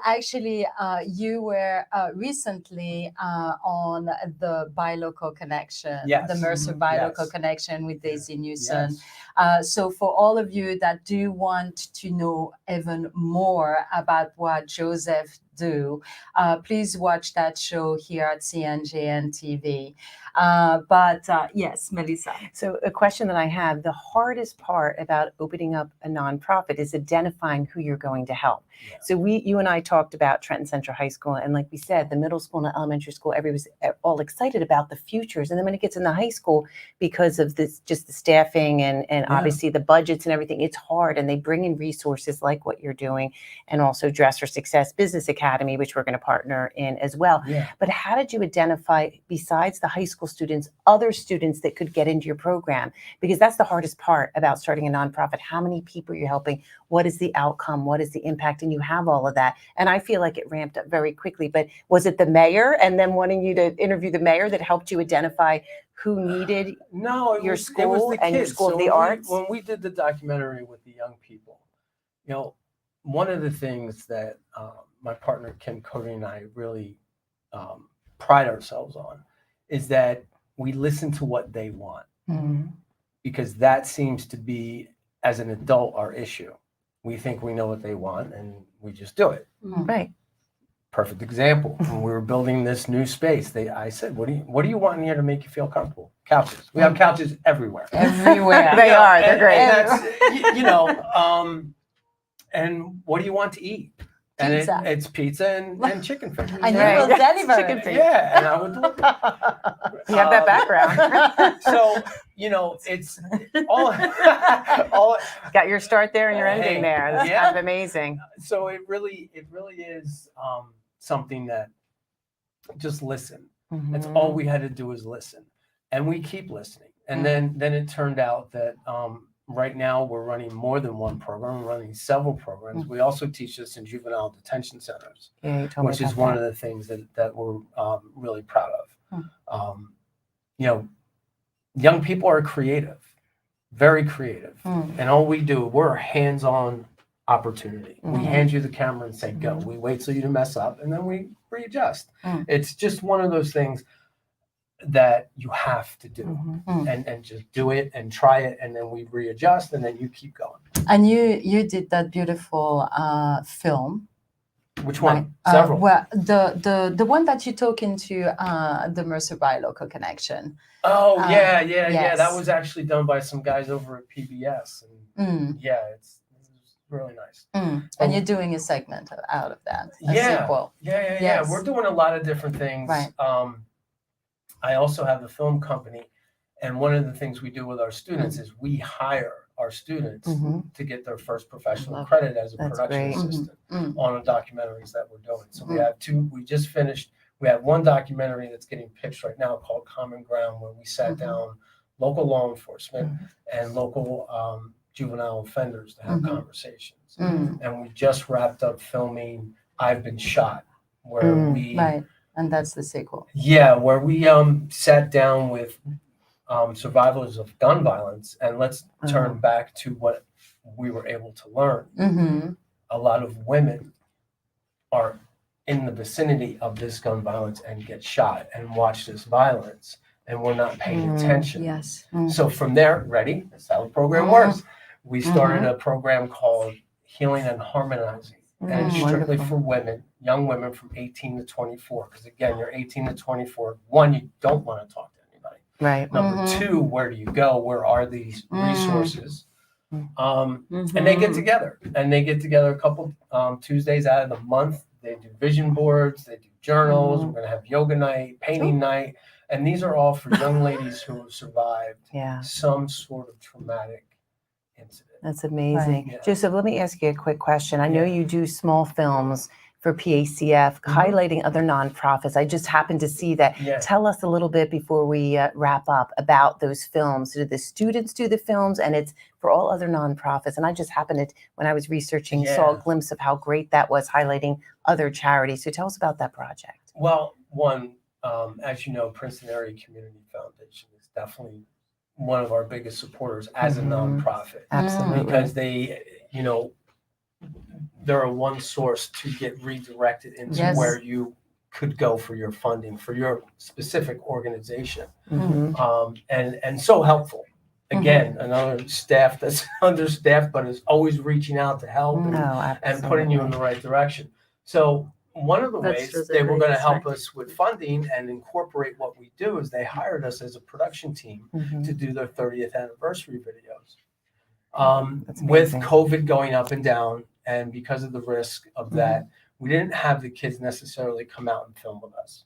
Speaker 8: actually, you were recently on the Buy Local Connection,
Speaker 7: Yes.
Speaker 8: the Mercer Buy Local
Speaker 7: Yes.
Speaker 8: Connection with Daisy Newson.
Speaker 7: Yes.
Speaker 8: So for all of you that do want to know even more about what Joseph do, please watch that show here at CNJN TV. But yes, Melissa.
Speaker 3: So a question that I have, the hardest part about opening up a nonprofit is identifying who you're going to help.
Speaker 7: Yeah.
Speaker 3: So you and I talked about Trenton Central High School, and like we said, the middle school and the elementary school, everybody was all excited about the futures. And then when it gets in the high school, because of this, just the staffing and obviously the budgets and everything, it's hard. And they bring in resources like what you're doing, and also Dress for Success Business Academy, which we're going to partner in as well.
Speaker 7: Yeah.
Speaker 3: But how did you identify, besides the high school students, other students that could get into your program? Because that's the hardest part about starting a nonprofit. How many people you're helping? What is the outcome? What is the impact? And you have all of that. And I feel like it ramped up very quickly. But was it the mayor and then wanting you to interview the mayor that helped you identify who needed?
Speaker 7: No, it
Speaker 3: Your
Speaker 7: was
Speaker 3: school
Speaker 7: the
Speaker 3: and your
Speaker 7: kids.
Speaker 3: School of
Speaker 7: So
Speaker 3: the Arts?
Speaker 7: when we did the documentary with the young people, one of the things that my partner Kim Cody and I really pride ourselves on is that we listen to what they want, because that seems to be, as an adult, our issue. We think we know what they want and we just do it.
Speaker 3: Right.
Speaker 7: Perfect example. When we were building this new space, I said, what do you want in here to make you feel comfortable? Couches. We have couches everywhere.
Speaker 8: Everywhere.
Speaker 3: They are. They're
Speaker 7: And
Speaker 3: great.
Speaker 7: that's, and what do you want to eat? And
Speaker 8: Pizza.
Speaker 7: it's pizza and chicken fingers.
Speaker 8: And you
Speaker 3: Right.
Speaker 8: will deliver
Speaker 3: Chicken
Speaker 8: it.
Speaker 3: fingers.
Speaker 7: Yeah, and I would deliver.
Speaker 3: You have that background.
Speaker 7: So, it's all
Speaker 3: Got your start there and your
Speaker 7: Hey,
Speaker 3: ending there. That's
Speaker 7: yeah.
Speaker 3: kind of amazing.
Speaker 7: so it really is something that just listen. That's all we had to do is listen, and we keep listening. And then it turned out that
Speaker 6: right now we're running more than one program. We're running several programs. We also teach this in juvenile detention centers,
Speaker 3: Yeah, you told me
Speaker 6: which is
Speaker 3: about
Speaker 6: one
Speaker 3: that.
Speaker 6: of the things that we're really proud of. You know, young people are creative, very creative, and all we do, we're a hands-on opportunity. We hand you the camera and say go. We wait till you mess up, and then we readjust. It's just one of those things that you have to do, and just do it and try it, and then we readjust, and then you keep going.
Speaker 8: And you did that beautiful film.
Speaker 6: Which one?
Speaker 8: Right.
Speaker 6: Several.
Speaker 8: Well, the one that you took into the Mercer by Local Connection.
Speaker 6: Oh yeah.
Speaker 8: yes.
Speaker 6: That was actually done by some guys over at PBS, and yeah, it's really nice.
Speaker 8: And you're doing a segment out of that. A
Speaker 6: Yeah.
Speaker 8: sequel.
Speaker 6: Yeah.
Speaker 8: Yes.
Speaker 6: We're doing a lot of different things.
Speaker 8: Right.
Speaker 6: I also have the film company, and one of the things we do with our students is we hire our students to get their first professional credit as a
Speaker 3: That's
Speaker 6: production
Speaker 3: great.
Speaker 6: assistant on the documentaries that we're doing. So we have two. We just finished. We have one documentary that's getting pitched right now called Common Ground, where we sat down local law enforcement and local juvenile offenders to have conversations. And we just wrapped up filming I've Been Shot, where we
Speaker 8: Right. And that's the sequel.
Speaker 6: yeah, where we sat down with survivors of gun violence, and let's turn back to what we were able to learn. A lot of women are in the vicinity of this gun violence and get shot and watch this violence, and we're not paying attention.
Speaker 2: Yes.
Speaker 6: So from there, ready? That's how the program works. We started a program called Healing and Harmonizing, and it's strictly for women, young women from 18 to 24. Because again, you're 18 to 24. One, you don't want to talk to anybody.
Speaker 3: Right.
Speaker 6: Number two, where do you go? Where are these resources? And they get together, a couple Tuesdays out of the month. They do vision boards, they do journals. We're going to have yoga night, painting night. And these are all for young ladies who have survived
Speaker 3: Yeah.
Speaker 6: some sort of traumatic incident.
Speaker 3: That's amazing.
Speaker 6: Yeah.
Speaker 3: Joseph, let me ask you a quick question. I know you do small films for PACF, highlighting other nonprofits. I just happened to see that.
Speaker 6: Yeah.
Speaker 3: Tell us a little bit before we wrap up about those films. Do the students do the films? And it's for all other nonprofits. And I just happened to, when I was researching, saw a glimpse of how great that was, highlighting other charities. So tell us about that project.
Speaker 6: Well, one, as you know, Princeton Area Community Foundation is definitely one of our biggest supporters as a nonprofit.
Speaker 3: Absolutely.
Speaker 6: Because they, you know, they're a one source to get redirected into
Speaker 8: Yes.
Speaker 6: where you could go for your funding for your specific organization, and so helpful. Again, another staff that's understaffed, but is always reaching out to help and putting you in the right direction. So one of the ways they were going to help us with funding and incorporate what we do is they hired us as a production team to do their 30th anniversary videos. With COVID going up and down, and because of the risk of that, we didn't have the kids necessarily come out and film with us.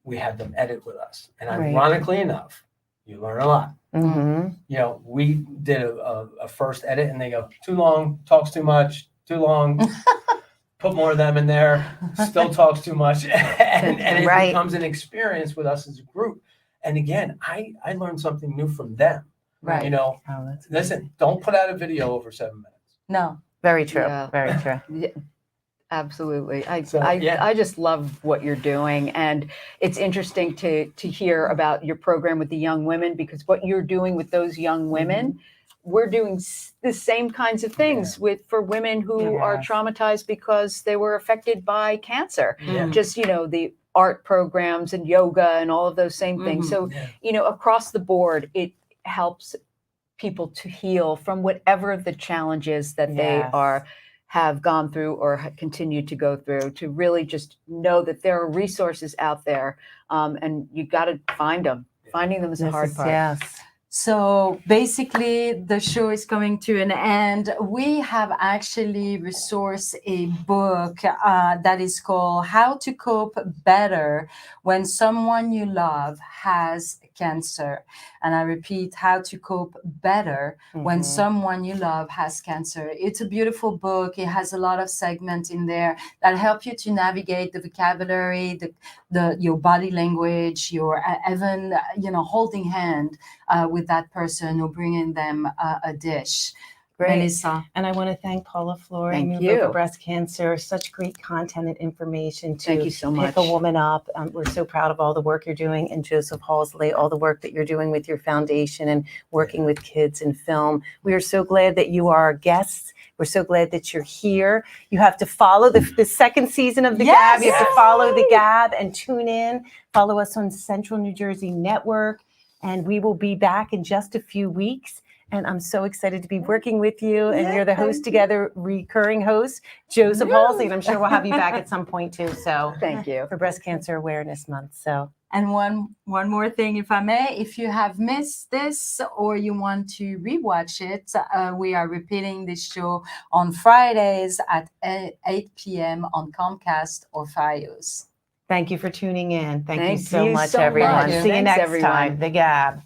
Speaker 6: We had them edit with us. And ironically enough, you learn a lot. You know, we did a first edit and they go, too long, talks too much, too long. Put more of them in there, still talks too much. and it becomes an experience with us as a group. And again, I learned something new from them.
Speaker 8: Right.
Speaker 6: You know, listen, don't put out a video over 7 minutes.
Speaker 8: No.
Speaker 3: Very true.
Speaker 2: Yeah.
Speaker 3: Very true.
Speaker 2: Yeah, absolutely.
Speaker 6: So, yeah.
Speaker 2: I just love what you're doing. And it's interesting to hear about your program with the young women, because what you're doing with those young women, we're doing the same kinds of things for women who are traumatized because they were affected by cancer. Just, you know, the art programs and yoga and all of those same things. So, you know, across the board, it helps people to heal from whatever the challenges that they have gone through or continue to go through, to really just know that there are resources out there, and you got to find them. Finding them is the hard part.
Speaker 3: Yes.
Speaker 8: So basically, the show is coming to an end. We have actually resourced a book that is called How to Cope Better When Someone You Love Has cancer. And I repeat, how to cope better when
Speaker 3: Mhm.
Speaker 8: someone you love has cancer. It's a beautiful book. It has a lot of segments in there that help you to navigate the vocabulary, your body language, your even holding hand with that person or bringing them a dish.
Speaker 3: Great.
Speaker 8: Melissa.
Speaker 3: And I want to thank Paula Fleury,
Speaker 2: Thank
Speaker 3: Move
Speaker 2: you.
Speaker 3: Over Breast Cancer. Such great content and information to
Speaker 2: Thank you so much.
Speaker 3: pick a woman up. We're so proud of all the work you're doing. And Joseph Halsley, all the work that you're doing with your foundation and working with kids in film. We are so glad that you are our guests. We're so glad that you're here. You have to follow the second season of The Gab. You have to follow The Gab and tune in. Follow us on Central New Jersey Network. And we will be back in just a few weeks. And I'm so excited to be working with you. And you're the host together, recurring host, Joseph Halsley. And I'm sure we'll have you back at some point too. So
Speaker 2: Thank you.
Speaker 3: for Breast Cancer Awareness Month. So
Speaker 8: And one more thing, if I may, if you have missed this or you want to rewatch it, we are repeating this show on Fridays at 8 p.m. on Comcast or Fios.
Speaker 3: thank you for tuning in. Thank you
Speaker 2: Thank
Speaker 3: so
Speaker 2: you
Speaker 3: much,
Speaker 2: so
Speaker 3: everyone.
Speaker 2: much.
Speaker 3: See you
Speaker 2: Thanks,
Speaker 3: next
Speaker 2: everyone.
Speaker 3: time. The Gab.